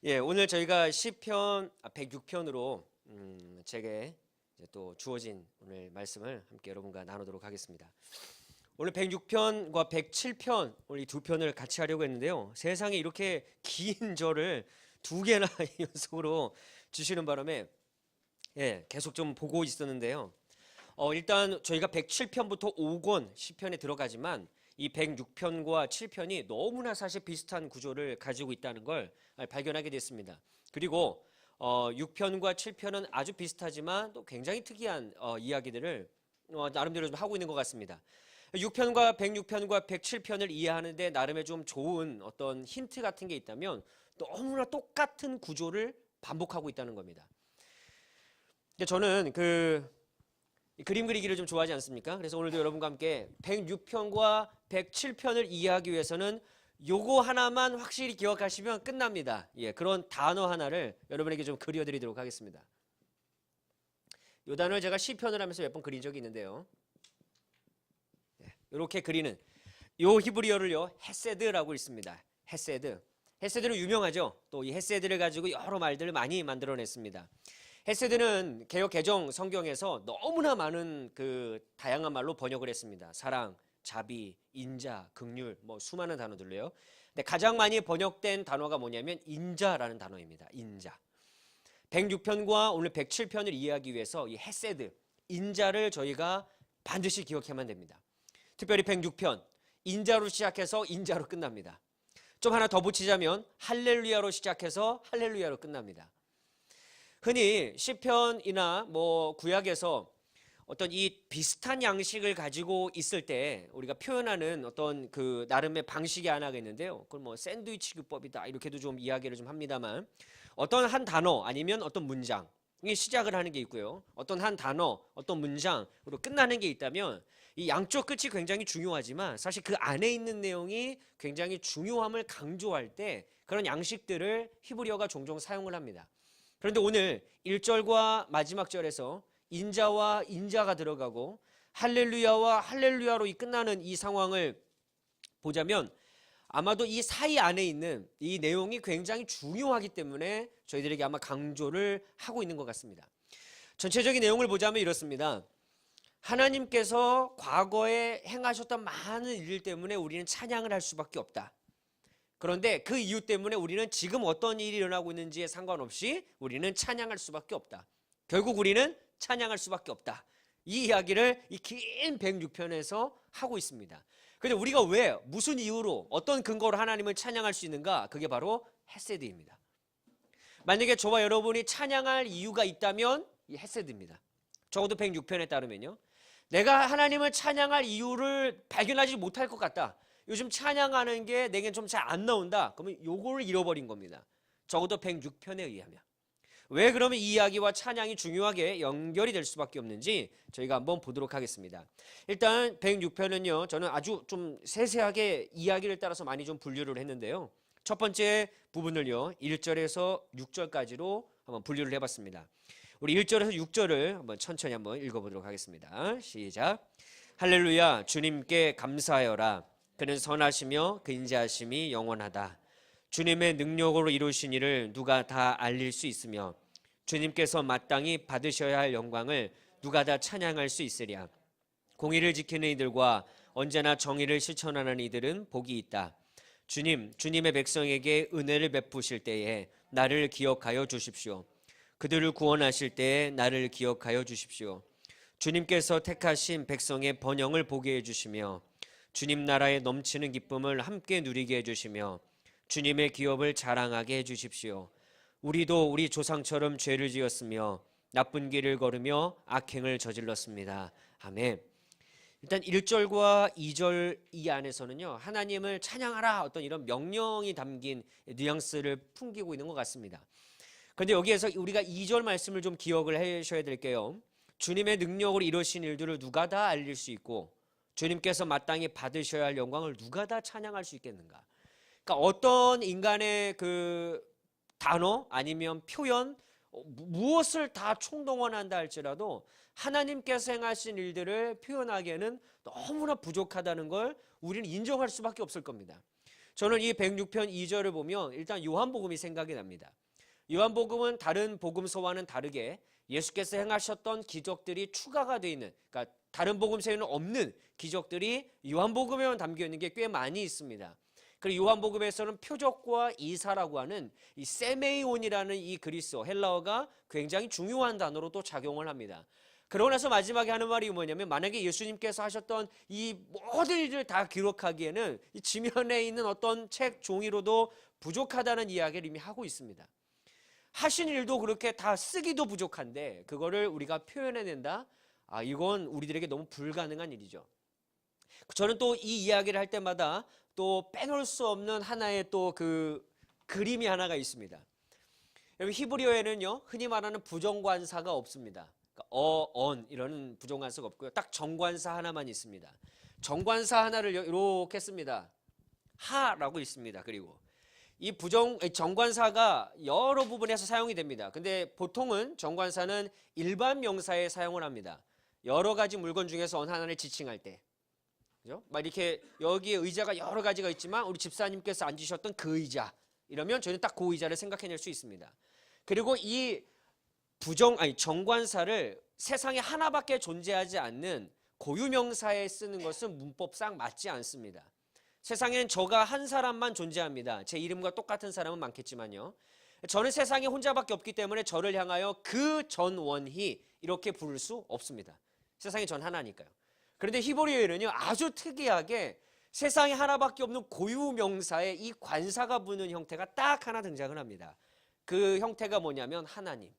예, 오늘 저희가 시편 106편으로 제게 이제 또 주어진 오늘 말씀을 함께 여러분과 나누도록 하겠습니다. 오늘 106편과 107편 오늘 이 두 편을 같이 하려고 했는데요. 세상에 이렇게 긴 절을 두 개나 연속으로 주시는 바람에 계속 좀 보고 있었는데요. 일단 저희가 107편부터 5권 시편에 들어가지만 이 106편과 7편이 너무나 사실 비슷한 구조를 가지고 있다는 걸 발견하게 됐습니다. 그리고 6편과 7편은 아주 비슷하지만 또 굉장히 특이한 이야기들을 나름대로 좀 하고 있는 것 같습니다. 6편과 106편과 107편을 이해하는데 나름의 좀 좋은 어떤 힌트 같은 게 있다면 너무나 똑같은 구조를 반복하고 있다는 겁니다. 저는 그림 그리기를 좀 좋아하지 않습니까? 그래서 오늘도 여러분과 함께 106편과 107편을 이해하기 위해서는 요거 하나만 확실히 기억하시면 끝납니다. 그런 단어 하나를 여러분에게 좀 그려드리도록 하겠습니다. 요 단어를 제가 시편을 하면서 몇 번 그린 적이 있는데요. 이렇게 그리는 요 히브리어를요 헤세드라고 있습니다. 헤세드. 헤세드는 유명하죠. 또 이 헤세드를 가지고 여러 말들을 많이 만들어냈습니다. 헤세드는 개역 개정 성경에서 너무나 많은 다양한 말로 번역을 했습니다. 사랑, 자비, 인자, 긍휼, 수많은 단어들로요. 근데 가장 많이 번역된 단어가 뭐냐면 인자라는 단어입니다. 인자. 106편과 오늘 107편을 이해하기 위해서 이 헤세드, 인자를 저희가 반드시 기억해야만 됩니다. 특별히 106편, 인자로 시작해서 인자로 끝납니다. 좀 하나 더 붙이자면 할렐루야로 시작해서 할렐루야로 끝납니다. 흔히 시편이나 구약에서 어떤 이 비슷한 양식을 가지고 있을 때 우리가 표현하는 어떤 나름의 방식이 하나가 있는데요. 그걸 샌드위치 기법이다 이렇게도 좀 이야기를 좀 합니다만 어떤 한 단어 아니면 어떤 문장이 시작을 하는 게 있고요. 어떤 한 단어, 어떤 문장으로 끝나는 게 있다면 이 양쪽 끝이 굉장히 중요하지만 사실 그 안에 있는 내용이 굉장히 중요함을 강조할 때 그런 양식들을 히브리어가 종종 사용을 합니다. 그런데 오늘 1절과 마지막 절에서 인자와 인자가 들어가고 할렐루야와 할렐루야로 끝나는 이 상황을 보자면 아마도 이 사이 안에 있는 이 내용이 굉장히 중요하기 때문에 저희들에게 아마 강조를 하고 있는 것 같습니다. 전체적인 내용을 보자면 이렇습니다. 하나님께서 과거에 행하셨던 많은 일 때문에 우리는 찬양을 할 수밖에 없다. 그런데 그 이유 때문에 우리는 지금 어떤 일이 일어나고 있는지에 상관없이 우리는 찬양할 수밖에 없다. 결국 우리는 찬양할 수밖에 없다. 이 이야기를 이 긴 106편에서 하고 있습니다. 그런데 우리가 왜 무슨 이유로 어떤 근거로 하나님을 찬양할 수 있는가? 그게 바로 헤세드입니다. 만약에 저와 여러분이 찬양할 이유가 있다면 이 헤세드입니다. 적어도 106편에 따르면요. 내가 하나님을 찬양할 이유를 발견하지 못할 것 같다. 요즘 찬양하는 게 내겐 좀 잘 안 나온다. 그러면 요거를 잃어버린 겁니다. 적어도 106편에 의하면. 왜 그러면 이 이야기와 찬양이 중요하게 연결이 될 수밖에 없는지 저희가 한번 보도록 하겠습니다. 일단 106편은요. 저는 아주 좀 세세하게 이야기를 따라서 많이 좀 분류를 했는데요. 첫 번째 부분을요. 1절에서 6절까지로 한번 분류를 해봤습니다. 우리 1절에서 6절을 한번 천천히 한번 읽어보도록 하겠습니다. 시작. 할렐루야 주님께 감사하여라. 그는 선하시며 그 인자하심이 영원하다. 주님의 능력으로 이루신 일을 누가 다 알릴 수 있으며 주님께서 마땅히 받으셔야 할 영광을 누가 다 찬양할 수 있으랴. 공의를 지키는 이들과 언제나 정의를 실천하는 이들은 복이 있다. 주님의 백성에게 은혜를 베푸실 때에 나를 기억하여 주십시오. 그들을 구원하실 때에 나를 기억하여 주십시오. 주님께서 택하신 백성의 번영을 보게 해주시며 주님 나라의 넘치는 기쁨을 함께 누리게 해주시며 주님의 기업을 자랑하게 해주십시오. 우리도 우리 조상처럼 죄를 지었으며 나쁜 길을 걸으며 악행을 저질렀습니다. 아멘. 일단 1절과 2절 이 안에서는요. 하나님을 찬양하라 어떤 이런 명령이 담긴 뉘앙스를 풍기고 있는 것 같습니다. 그런데 여기에서 우리가 2절 말씀을 좀 기억을 하셔야 될게요. 주님의 능력으로 이루신 일들을 누가 다 알릴 수 있고 주님께서 마땅히 받으셔야 할 영광을 누가 다 찬양할 수 있겠는가? 그러니까 어떤 인간의 단어 아니면 표현 무엇을 다 총동원한다 할지라도 하나님께서 행하신 일들을 표현하기에는 너무나 부족하다는 걸 우리는 인정할 수밖에 없을 겁니다. 저는 이 106편 2절을 보면 일단 요한복음이 생각이 납니다. 요한복음은 다른 복음서와는 다르게 예수께서 행하셨던 기적들이 추가가 되어 있는, 그러니까 다른 복음서에는 없는 기적들이 요한복음에만 담겨 있는 게 꽤 많이 있습니다. 그리고 요한복음에서는 표적과 이사라고 하는 이 세메이온이라는 이 그리스어 헬라어가 굉장히 중요한 단어로 또 작용을 합니다. 그러고 나서 마지막에 하는 말이 뭐냐면, 만약에 예수님께서 하셨던 이 모든 일을 다 기록하기에는 이 지면에 있는 어떤 책 종이로도 부족하다는 이야기를 이미 하고 있습니다. 하신 일도 그렇게 다 쓰기도 부족한데 그거를 우리가 표현해낸다? 이건 우리들에게 너무 불가능한 일이죠. 저는 또 이 이야기를 할 때마다 또 빼놓을 수 없는 하나의 또 그 그림이 하나가 있습니다. 여러분, 히브리어에는요 흔히 말하는 부정관사가 없습니다. 그러니까 이런 부정관사가 없고요. 딱 정관사 하나만 있습니다. 정관사 하나를 이렇게 씁니다. 하라고 있습니다. 그리고 이 정관사가 여러 부분에서 사용이 됩니다. 근데 보통은 정관사는 일반 명사에 사용을 합니다. 여러 가지 물건 중에서 어느 하나를 지칭할 때, 그죠? 막 이렇게 여기에 의자가 여러 가지가 있지만 우리 집사님께서 앉으셨던 그 의자, 이러면 저희는 딱 그 의자를 생각해낼 수 있습니다. 그리고 이 정관사를 세상에 하나밖에 존재하지 않는 고유명사에 쓰는 것은 문법상 맞지 않습니다. 세상에는 저가 한 사람만 존재합니다. 제 이름과 똑같은 사람은 많겠지만요. 저는 세상에 혼자밖에 없기 때문에 저를 향하여 그 전원희 이렇게 부를 수 없습니다. 세상에 전 하나니까요. 그런데 히브리어에는요 아주 특이하게 세상에 하나밖에 없는 고유명사에 이 관사가 붙는 형태가 딱 하나 등장을 합니다. 그 형태가 뭐냐면 하나님.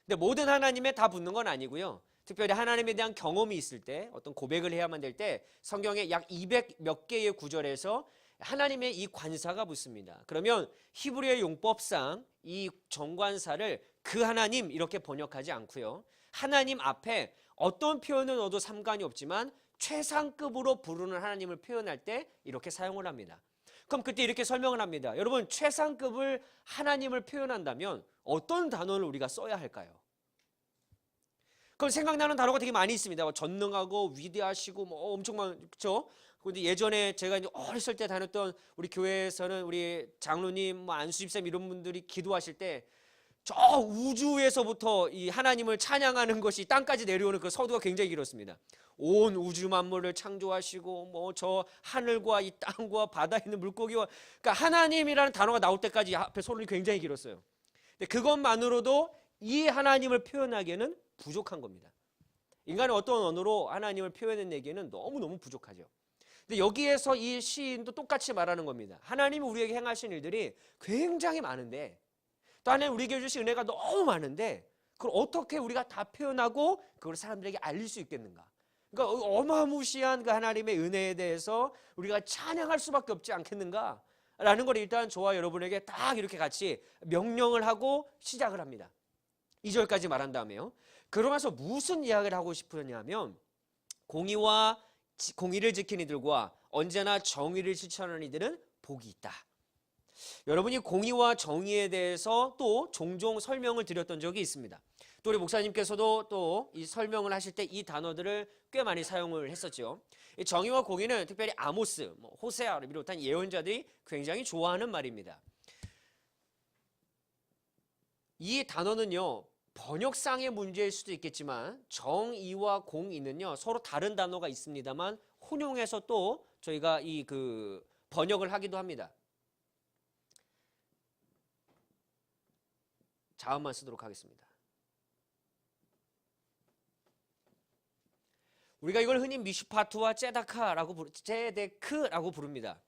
근데 모든 하나님에 다 붙는 건 아니고요. 특별히 하나님에 대한 경험이 있을 때, 어떤 고백을 해야만 될 때 성경에 약 200 몇 개의 구절에서 하나님의 이 관사가 붙습니다. 그러면 히브리어 용법상 이 정관사를 그 하나님 이렇게 번역하지 않고요. 하나님 앞에 어떤 표현을 넣어도 상관이 없지만 최상급으로 부르는 하나님을 표현할 때 이렇게 사용을 합니다. 그럼 그때 이렇게 설명을 합니다. 여러분, 최상급을 하나님을 표현한다면 어떤 단어를 우리가 써야 할까요? 그럼 생각나는 단어가 되게 많이 있습니다. 전능하고 위대하시고 뭐 엄청 많죠. 근데 예전에 제가 이제 어렸을 때 다녔던 우리 교회에서는 우리 장로님, 뭐 안수 집사님 이런 분들이 기도하실 때 저 우주에서부터 이 하나님을 찬양하는 것이 땅까지 내려오는 그 서두가 굉장히 길었습니다. 온 우주 만물을 창조하시고 뭐 저 하늘과 이 땅과 바다에 있는 물고기와, 그러니까 하나님이라는 단어가 나올 때까지 앞에 소론이 굉장히 길었어요. 근데 그것만으로도 이 하나님을 표현하기에는 부족한 겁니다. 인간의 어떤 언어로 하나님을 표현해내기에는 너무너무 부족하죠. 근데 여기에서 이 시인도 똑같이 말하는 겁니다. 하나님이 우리에게 행하신 일들이 굉장히 많은데, 또 하나님 우리에게 주신 은혜가 너무 많은데 그걸 어떻게 우리가 다 표현하고 그걸 사람들에게 알릴 수 있겠는가? 그러니까 어마무시한 그 하나님의 은혜에 대해서 우리가 찬양할 수밖에 없지 않겠는가? 라는 걸 일단 저와 여러분에게 딱 이렇게 같이 명령을 하고 시작을 합니다. 2절까지 말한 다음에요. 그러면서 무슨 이야기를 하고 싶으냐면, 공의를 지키는 이들과 언제나 정의를 실천하는 이들은 복이 있다. 여러분이 공의와 정의에 대해서 또 종종 설명을 드렸던 적이 있습니다. 또 우리 목사님께서도 또 이 설명을 하실 때 이 단어들을 꽤 많이 사용을 했었죠. 이 정의와 공의는 특별히 아모스, 호세아를 비롯한 예언자들이 굉장히 좋아하는 말입니다. 이 단어는요 번역상의 문제일 수도 있겠지만 정의와 공의는요 서로 다른 단어가 있습니다만 혼용해서 또 저희가 이 번역을 하기도 합니다. 자음만 쓰도록 하겠습니다. 우리가 이걸 흔히 미슈파트와 제데크라고 부릅니다.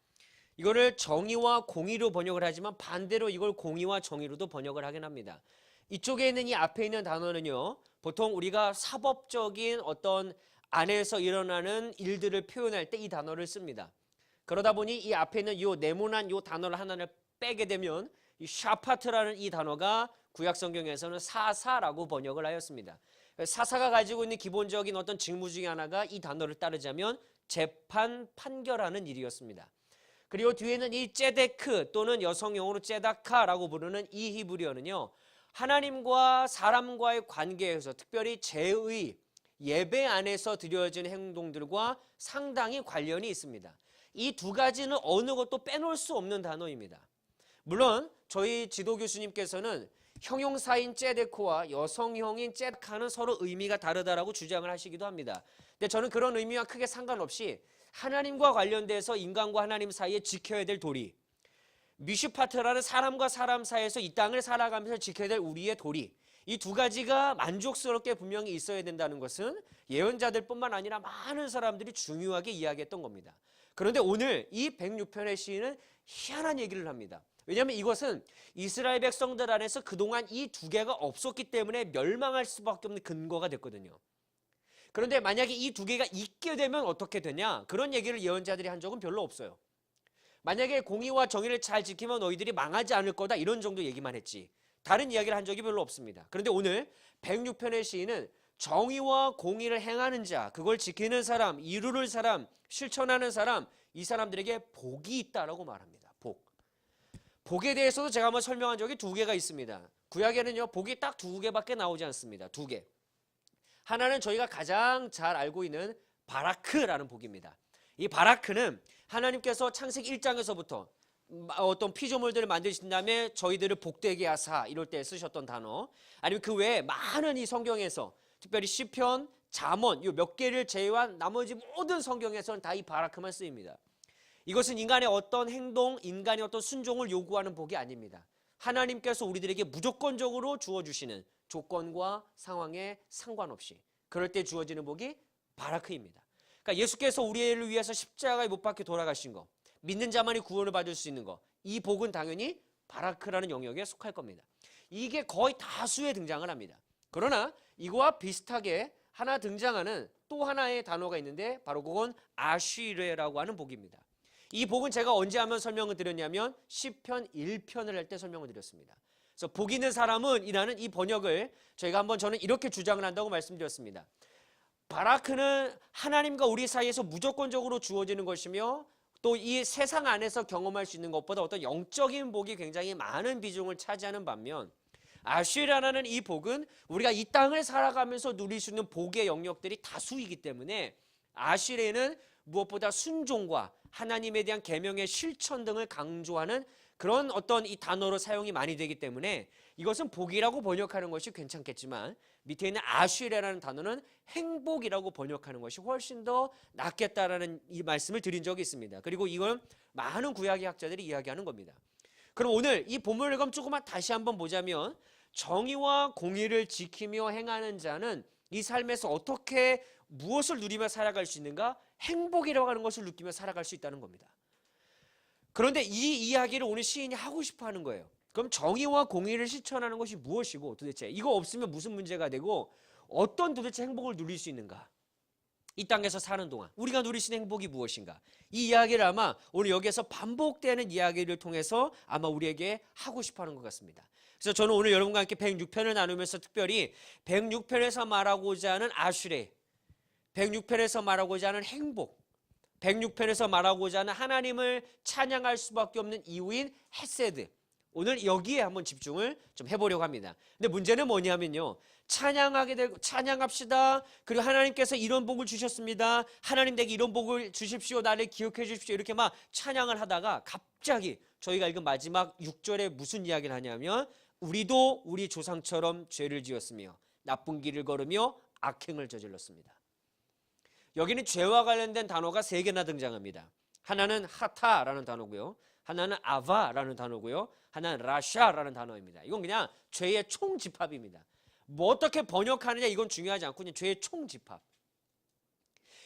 이거를 정의와 공의로 번역을 하지만 반대로 이걸 공의와 정의로도 번역을 하긴 합니다. 이쪽에 있는 이 앞에 있는 단어는요 보통 우리가 사법적인 어떤 안에서 일어나는 일들을 표현할 때 이 단어를 씁니다. 그러다 보니 이 앞에 있는 이 네모난 이 단어를 하나를 빼게 되면 이 샤파트라는 이 단어가 구약 성경에서는 사사라고 번역을 하였습니다. 사사가 가지고 있는 기본적인 어떤 직무 중에 하나가 이 단어를 따르자면 재판, 판결하는 일이었습니다. 그리고 뒤에는 이 제데크 또는 여성용어로 제다카라고 부르는 이 히브리어는요 하나님과 사람과의 관계에서 특별히 제의, 예배 안에서 드려지는 행동들과 상당히 관련이 있습니다. 이 두 가지는 어느 것도 빼놓을 수 없는 단어입니다. 물론 저희 지도 교수님께서는 형용사인 째데코와 여성형인 째카는 서로 의미가 다르다라고 주장을 하시기도 합니다. 근데 저는 그런 의미와 크게 상관없이 하나님과 관련돼서 인간과 하나님 사이에 지켜야 될 도리, 미슈파트라는 사람과 사람 사이에서 이 땅을 살아가면서 지켜야 될 우리의 도리, 이 두 가지가 만족스럽게 분명히 있어야 된다는 것은 예언자들뿐만 아니라 많은 사람들이 중요하게 이야기했던 겁니다. 그런데 오늘 이 106편의 시인은 희한한 얘기를 합니다. 왜냐하면 이것은 이스라엘 백성들 안에서 그동안 이 두 개가 없었기 때문에 멸망할 수밖에 없는 근거가 됐거든요. 그런데 만약에 이 두 개가 있게 되면 어떻게 되냐? 그런 얘기를 예언자들이 한 적은 별로 없어요. 만약에 공의와 정의를 잘 지키면 너희들이 망하지 않을 거다, 이런 정도 얘기만 했지 다른 이야기를 한 적이 별로 없습니다. 그런데 오늘 106편의 시인은 정의와 공의를 행하는 자, 그걸 지키는 사람, 이루는 사람, 실천하는 사람, 이 사람들에게 복이 있다라고 말합니다. 복에 대해서도 제가 한번 설명한 적이 두 개가 있습니다. 구약에는요, 복이 딱 두 개밖에 나오지 않습니다. 두 개. 하나는 저희가 가장 잘 알고 있는 바라크라는 복입니다. 이 바라크는 하나님께서 창세기 1장에서부터 어떤 피조물들을 만드신 다음에 저희들을 복되게 하사 이럴 때 쓰셨던 단어, 아니면 그 외에 많은 이 성경에서 특별히 시편, 잠언 이 몇 개를 제외한 나머지 모든 성경에서는 다 이 바라크만 쓰입니다. 이것은 인간의 어떤 행동, 인간의 어떤 순종을 요구하는 복이 아닙니다. 하나님께서 우리들에게 무조건적으로 주어주시는, 조건과 상황에 상관없이 그럴 때 주어지는 복이 바라크입니다. 그러니까 예수께서 우리를 위해서 십자가에 못 박혀 돌아가신 거, 믿는 자만이 구원을 받을 수 있는 거, 이 복은 당연히 바라크라는 영역에 속할 겁니다. 이게 거의 다수에 등장을 합니다. 그러나 이거와 비슷하게 하나 등장하는 또 하나의 단어가 있는데 바로 그건 아쉬레라고 하는 복입니다. 이 복은 제가 언제 하면 설명을 드렸냐면 시편 1편을 할 때 설명을 드렸습니다. 그래서 복 있는 사람은 이라는 이 번역을 저희가 한번 저는 이렇게 주장을 한다고 말씀드렸습니다. 바라크는 하나님과 우리 사이에서 무조건적으로 주어지는 것이며 또 이 세상 안에서 경험할 수 있는 것보다 어떤 영적인 복이 굉장히 많은 비중을 차지하는 반면, 아쉬라는 이 복은 우리가 이 땅을 살아가면서 누릴 수 있는 복의 영역들이 다수이기 때문에 아쉬레는 무엇보다 순종과 하나님에 대한 계명의 실천 등을 강조하는 그런 어떤 이 단어로 사용이 많이 되기 때문에 이것은 복이라고 번역하는 것이 괜찮겠지만 밑에 있는 아쉬레라는 단어는 행복이라고 번역하는 것이 훨씬 더 낫겠다라는 이 말씀을 드린 적이 있습니다. 그리고 이건 많은 구약의 학자들이 이야기하는 겁니다. 그럼 오늘 이 본문을 그럼 조금만 다시 한번 보자면, 정의와 공의를 지키며 행하는 자는 이 삶에서 어떻게 무엇을 누리며 살아갈 수 있는가? 행복이라고 하는 것을 느끼며 살아갈 수 있다는 겁니다. 그런데 이 이야기를 오늘 시인이 하고 싶어 하는 거예요. 그럼 정의와 공의를 실천하는 것이 무엇이고, 도대체 이거 없으면 무슨 문제가 되고 어떤 도대체 행복을 누릴 수 있는가? 이 땅에서 사는 동안 우리가 누릴 수 있는 행복이 무엇인가? 이 이야기를 아마 오늘 여기에서 반복되는 이야기를 통해서 아마 우리에게 하고 싶어 하는 것 같습니다. 그래서 저는 오늘 여러분과 함께 106편을 나누면서 특별히 106편에서 말하고자 하는 아슈레, 106편에서 말하고자 하는 행복, 106편에서 말하고자 하는 하나님을 찬양할 수밖에 없는 이유인 헤세드, 오늘 여기에 한번 집중을 좀 해보려고 합니다. 근데 문제는 뭐냐면요, 찬양하게 되고 찬양합시다, 그리고 하나님께서 이런 복을 주셨습니다, 하나님 내게 이런 복을 주십시오, 나를 기억해 주십시오, 이렇게 막 찬양을 하다가 갑자기 저희가 읽은 마지막 6절에 무슨 이야기를 하냐면, 우리도 우리 조상처럼 죄를 지었으며 나쁜 길을 걸으며 악행을 저질렀습니다. 여기는 죄와 관련된 단어가 3개나 등장합니다. 하나는 하타라는 단어고요, 하나는 아바라는 단어고요, 하나는 라샤라는 단어입니다. 이건 그냥 죄의 총집합입니다. 뭐 어떻게 번역하느냐 이건 중요하지 않고 그냥 죄의 총집합.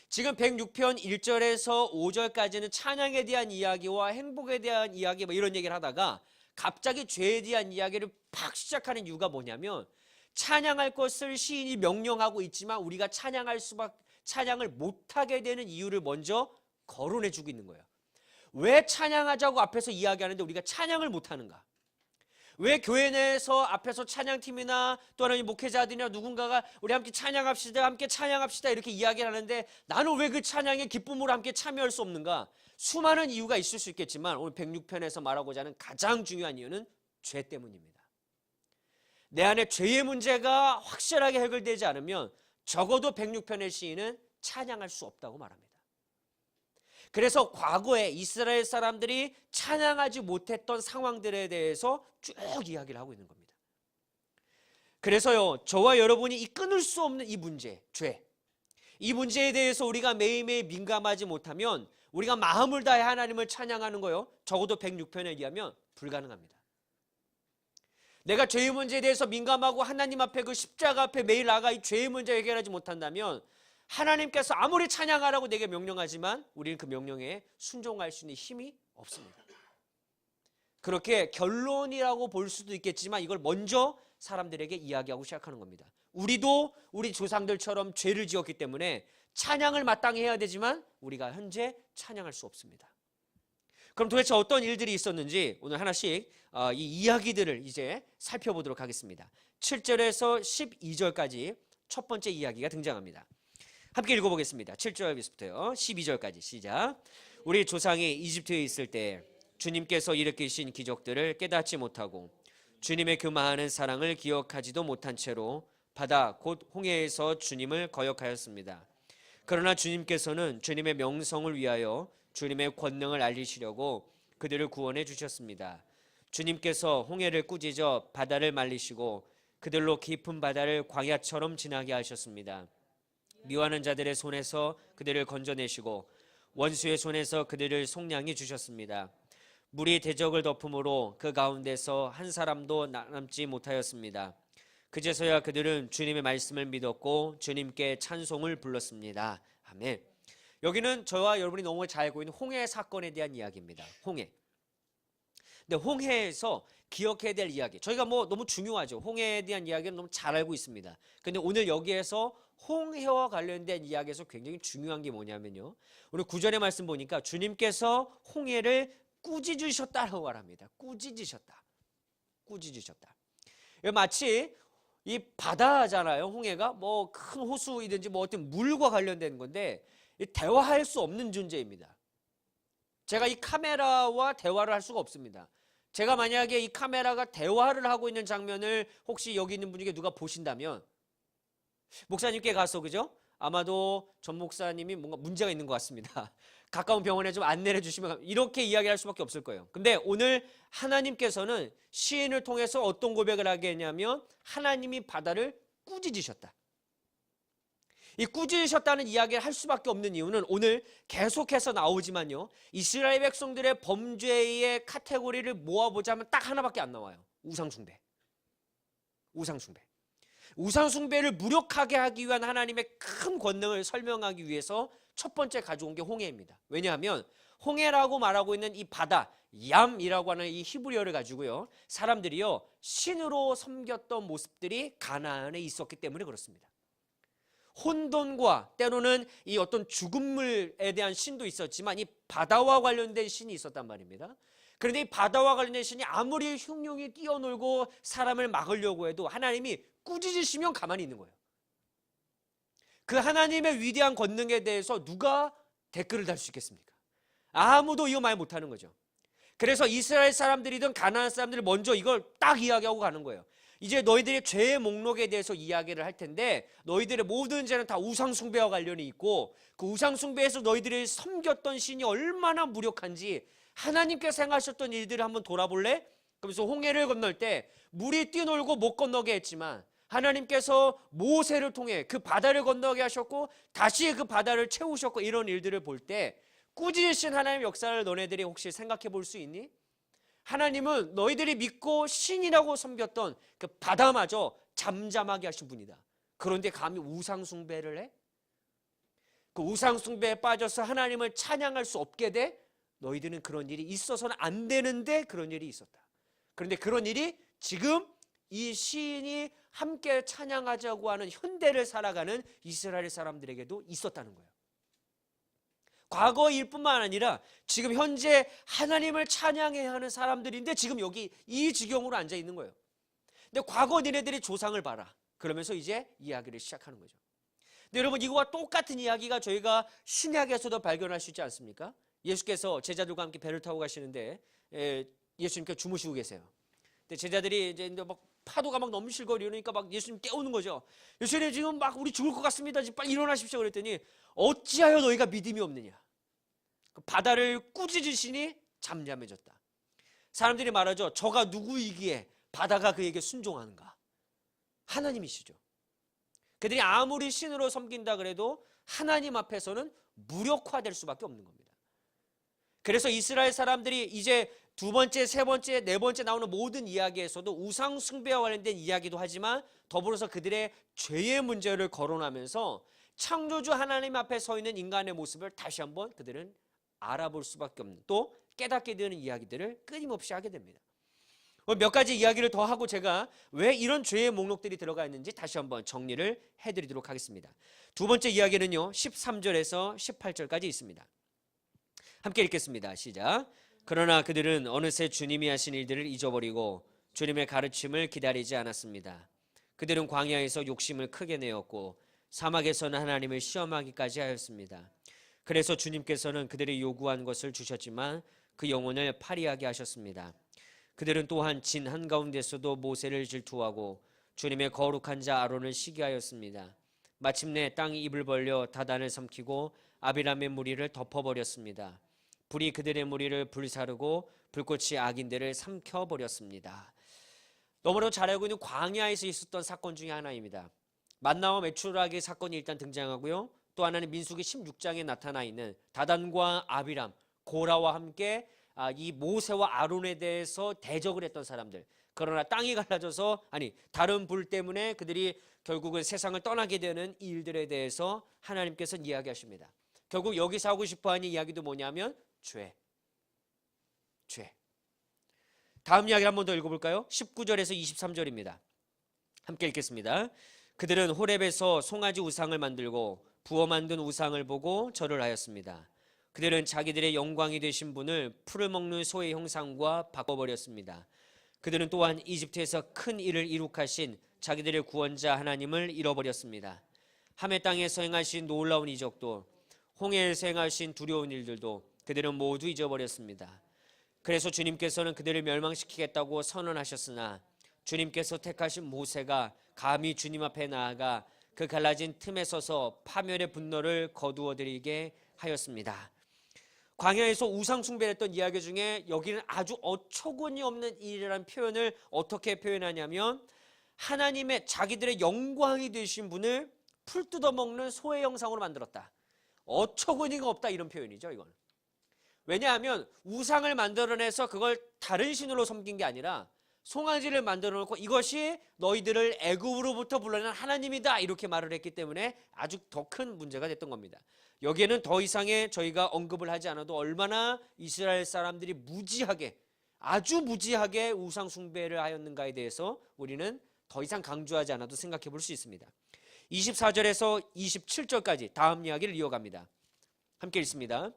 지금 106편 1절에서 5절까지는 찬양에 대한 이야기와 행복에 대한 이야기 뭐 이런 얘기를 하다가 갑자기 죄에 대한 이야기를 팍 시작하는 이유가 뭐냐면, 찬양할 것을 시인이 명령하고 있지만 우리가 찬양을 못하게 되는 이유를 먼저 거론해주고 있는 거예요. 왜 찬양하자고 앞에서 이야기하는데 우리가 찬양을 못하는가? 왜 교회 내에서 앞에서 찬양팀이나 또 하나님 목회자들이나 누군가가 우리 함께 찬양합시다 이렇게 이야기를 하는데 나는 왜 그 찬양의 기쁨으로 함께 참여할 수 없는가? 수많은 이유가 있을 수 있겠지만 오늘 106편에서 말하고자 하는 가장 중요한 이유는 죄 때문입니다. 내 안에 죄의 문제가 확실하게 해결되지 않으면 적어도 106편의 시인은 찬양할 수 없다고 말합니다. 그래서 과거에 이스라엘 사람들이 찬양하지 못했던 상황들에 대해서 쭉 이야기를 하고 있는 겁니다. 그래서요, 저와 여러분이 이 끊을 수 없는 이 문제, 죄, 이 문제에 대해서 우리가 매일매일 민감하지 못하면 우리가 마음을 다해 하나님을 찬양하는 거요, 적어도 106편에 의하면 불가능합니다. 내가 죄의 문제에 대해서 민감하고 하나님 앞에 그 십자가 앞에 매일 나가 이 죄의 문제 해결하지 못한다면 하나님께서 아무리 찬양하라고 내게 명령하지만 우리는 그 명령에 순종할 수 있는 힘이 없습니다. 그렇게 결론이라고 볼 수도 있겠지만 이걸 먼저 사람들에게 이야기하고 시작하는 겁니다. 우리도 우리 조상들처럼 죄를 지었기 때문에 찬양을 마땅히 해야 되지만 우리가 현재 찬양할 수 없습니다. 그럼 도대체 어떤 일들이 있었는지 오늘 하나씩 이 이야기들을 이제 살펴보도록 하겠습니다. 7절에서 12절까지 첫 번째 이야기가 등장합니다. 함께 읽어보겠습니다. 7절부터요 12절까지 시작. 우리 조상이 이집트에 있을 때 주님께서 일으키신 기적들을 깨닫지 못하고 주님의 그 많은 사랑을 기억하지도 못한 채로 바다 곧 홍해에서 주님을 거역하였습니다. 그러나 주님께서는 주님의 명성을 위하여 주님의 권능을 알리시려고 그들을 구원해 주셨습니다. 주님께서 홍해를 꾸짖어 바다를 말리시고 그들로 깊은 바다를 광야처럼 지나게 하셨습니다. 미워하는 자들의 손에서 그들을 건져내시고 원수의 손에서 그들을 속량해 주셨습니다. 물이 대적을 덮음으로 그 가운데서 한 사람도 남지 못하였습니다. 그제서야 그들은 주님의 말씀을 믿었고 주님께 찬송을 불렀습니다. 아멘. 여기는 저와 여러분이 너무 잘 알고 있는 홍해 사건에 대한 이야기입니다. 홍해. 근데 홍해에서 기억해야 될 이야기, 저희가 뭐 너무 중요하죠. 홍해에 대한 이야기는 너무 잘 알고 있습니다. 근데 오늘 여기에서 홍해와 관련된 이야기에서 굉장히 중요한 게 뭐냐면요, 오늘 9절의 말씀 보니까 주님께서 홍해를 꾸짖으셨다라고 말합니다. 꾸짖으셨다. 꾸짖으셨다. 마치 이 바다잖아요. 홍해가 뭐 큰 호수이든지 뭐 어떤 물과 관련된 건데 대화할 수 없는 존재입니다. 제가 이 카메라와 대화를 할 수가 없습니다. 제가 만약에 이 카메라가 대화를 하고 있는 장면을 혹시 여기 있는 분 중에 누가 보신다면 목사님께 가서, 그죠? 아마도 전 목사님이 뭔가 문제가 있는 것 같습니다. 가까운 병원에 좀 안내를 해주시면 이렇게 이야기할 수밖에 없을 거예요. 근데 오늘 하나님께서는 시인을 통해서 어떤 고백을 하게 했냐면 하나님이 바다를 꾸짖으셨다. 이 꾸짖으셨다는 이야기를 할 수밖에 없는 이유는 오늘 계속해서 나오지만요, 이스라엘 백성들의 범죄의 카테고리를 모아보자면 딱 하나밖에 안 나와요. 우상숭배. 우상숭배. 우상숭배를 무력하게 하기 위한 하나님의 큰 권능을 설명하기 위해서 첫 번째 가져온 게 홍해입니다. 왜냐하면 홍해라고 말하고 있는 이 바다, 얌이라고 하는 이 히브리어를 가지고요, 사람들이요 신으로 섬겼던 모습들이 가나안에 있었기 때문에 그렇습니다. 혼돈과 때로는 이 어떤 죽은 물에 대한 신도 있었지만 이 바다와 관련된 신이 있었단 말입니다. 그런데 이 바다와 관련된 신이 아무리 흉흉히 뛰어놀고 사람을 막으려고 해도 하나님이 꾸짖으시면 가만히 있는 거예요. 그 하나님의 위대한 권능에 대해서 누가 댓글을 달 수 있겠습니까? 아무도 이거 말 못하는 거죠. 그래서 이스라엘 사람들이든 가나안 사람들이 먼저 이걸 딱 이야기하고 가는 거예요. 이제 너희들의 죄의 목록에 대해서 이야기를 할 텐데 너희들의 모든 죄는 다 우상숭배와 관련이 있고 그 우상숭배에서 너희들이 섬겼던 신이 얼마나 무력한지 하나님께서 행하셨던 일들을 한번 돌아볼래? 그러면서 홍해를 건널 때 물이 뛰놀고 못 건너게 했지만 하나님께서 모세를 통해 그 바다를 건너게 하셨고 다시 그 바다를 채우셨고 이런 일들을 볼 때 꾸짖으신 하나님의 역사를 너네들이 혹시 생각해 볼 수 있니? 하나님은 너희들이 믿고 신이라고 섬겼던 그 바다마저 잠잠하게 하신 분이다. 그런데 감히 우상숭배를 해? 그 우상숭배에 빠져서 하나님을 찬양할 수 없게 돼? 너희들은 그런 일이 있어서는 안 되는데 그런 일이 있었다. 그런데 그런 일이 지금 이 시인이 함께 찬양하자고 하는 현대를 살아가는 이스라엘 사람들에게도 있었다는 거예요. 과거 일뿐만 아니라 지금 현재 하나님을 찬양해야 하는 사람들인데 지금 여기 이 지경으로 앉아 있는 거예요. 근데 과거 니네들이 조상을 봐라. 그러면서 이제 이야기를 시작하는 거죠. 근데 여러분 이거와 똑같은 이야기가 저희가 신약에서도 발견할 수 있지 않습니까? 예수께서 제자들과 함께 배를 타고 가시는데 예수님께서 주무시고 계세요. 근데 제자들이 이제 막 파도가 막 넘실거리고 이러니까 막 예수님 깨우는 거죠. 예수님 지금 막 우리 죽을 것 같습니다. 지금 빨리 일어나십시오. 그랬더니 어찌하여 너희가 믿음이 없느냐. 그 바다를 꾸짖으시니 잠잠해졌다. 사람들이 말하죠. 저가 누구이기에 바다가 그에게 순종하는가? 하나님이시죠. 그들이 아무리 신으로 섬긴다 그래도 하나님 앞에서는 무력화될 수밖에 없는 겁니다. 그래서 이스라엘 사람들이 이제 두 번째, 세 번째, 네 번째 나오는 모든 이야기에서도 우상 숭배와 관련된 이야기도 하지만 더불어서 그들의 죄의 문제를 거론하면서 창조주 하나님 앞에 서 있는 인간의 모습을 다시 한번 그들은 알아볼 수밖에 없는, 또 깨닫게 되는 이야기들을 끊임없이 하게 됩니다. 몇 가지 이야기를 더 하고 제가 왜 이런 죄의 목록들이 들어가 있는지 다시 한번 정리를 해드리도록 하겠습니다. 두 번째 이야기는요, 13절에서 18절까지 있습니다. 함께 읽겠습니다. 시작. 그러나 그들은 어느새 주님이 하신 일들을 잊어버리고 주님의 가르침을 기다리지 않았습니다. 그들은 광야에서 욕심을 크게 내었고 사막에서는 하나님을 시험하기까지 하였습니다. 그래서 주님께서는 그들이 요구한 것을 주셨지만 그 영혼을 파리하게 하셨습니다. 그들은 또한 진 한가운데서도 모세를 질투하고 주님의 거룩한 자 아론을 시기하였습니다. 마침내 땅이 입을 벌려 다단을 삼키고 아비람의 무리를 덮어버렸습니다. 불이 그들의 무리를 불사르고 불꽃이 악인들을 삼켜버렸습니다. 너무나도 잘 알고 있는 광야에서 있었던 사건 중에 하나입니다. 만나와 메추라기 사건이 일단 등장하고요. 또 하나는 민수기 16장에 나타나 있는 다단과 아비람, 고라와 함께 이 모세와 아론에 대해서 대적을 했던 사람들. 그러나 땅이 갈라져서 다른 불 때문에 그들이 결국은 세상을 떠나게 되는 이 일들에 대해서 하나님께서 이야기하십니다. 결국 여기서 하고 싶어하는 이야기도 뭐냐면 죄. 다음 이야기를 한 번 더 읽어볼까요? 19절에서 23절입니다. 함께 읽겠습니다. 그들은 호렙에서 송아지 우상을 만들고 부어 만든 우상을 보고 절을 하였습니다. 그들은 자기들의 영광이 되신 분을 풀을 먹는 소의 형상과 바꿔버렸습니다. 그들은 또한 이집트에서 큰 일을 이룩하신 자기들의 구원자 하나님을 잃어버렸습니다. 함의 땅에서 행하신 놀라운 이적도 홍해에서 행하신 두려운 일들도 그들은 모두 잊어버렸습니다. 그래서 주님께서는 그들을 멸망시키겠다고 선언하셨으나 주님께서 택하신 모세가 감히 주님 앞에 나아가 그 갈라진 틈에 서서 파멸의 분노를 거두어드리게 하였습니다. 광야에서 우상 숭배했던 이야기 중에 여기는 아주 어처구니 없는 일이라는 표현을 어떻게 표현하냐면 하나님의 자기들의 영광이 되신 분을 풀 뜯어먹는 소의 형상으로 만들었다. 어처구니가 없다, 이런 표현이죠. 이건 왜냐하면 우상을 만들어내서 그걸 다른 신으로 섬긴 게 아니라 송아지를 만들어 놓고 이것이 너희들을 애굽으로부터 불러낸 하나님이다, 이렇게 말을 했기 때문에 아주 더 큰 문제가 됐던 겁니다. 여기에는 더 이상의 저희가 언급을 하지 않아도 얼마나 이스라엘 사람들이 아주 무지하게 우상 숭배를 하였는가에 대해서 우리는 더 이상 강조하지 않아도 생각해 볼 수 있습니다. 24절에서 27절까지 다음 이야기를 이어갑니다. 함께 읽습니다.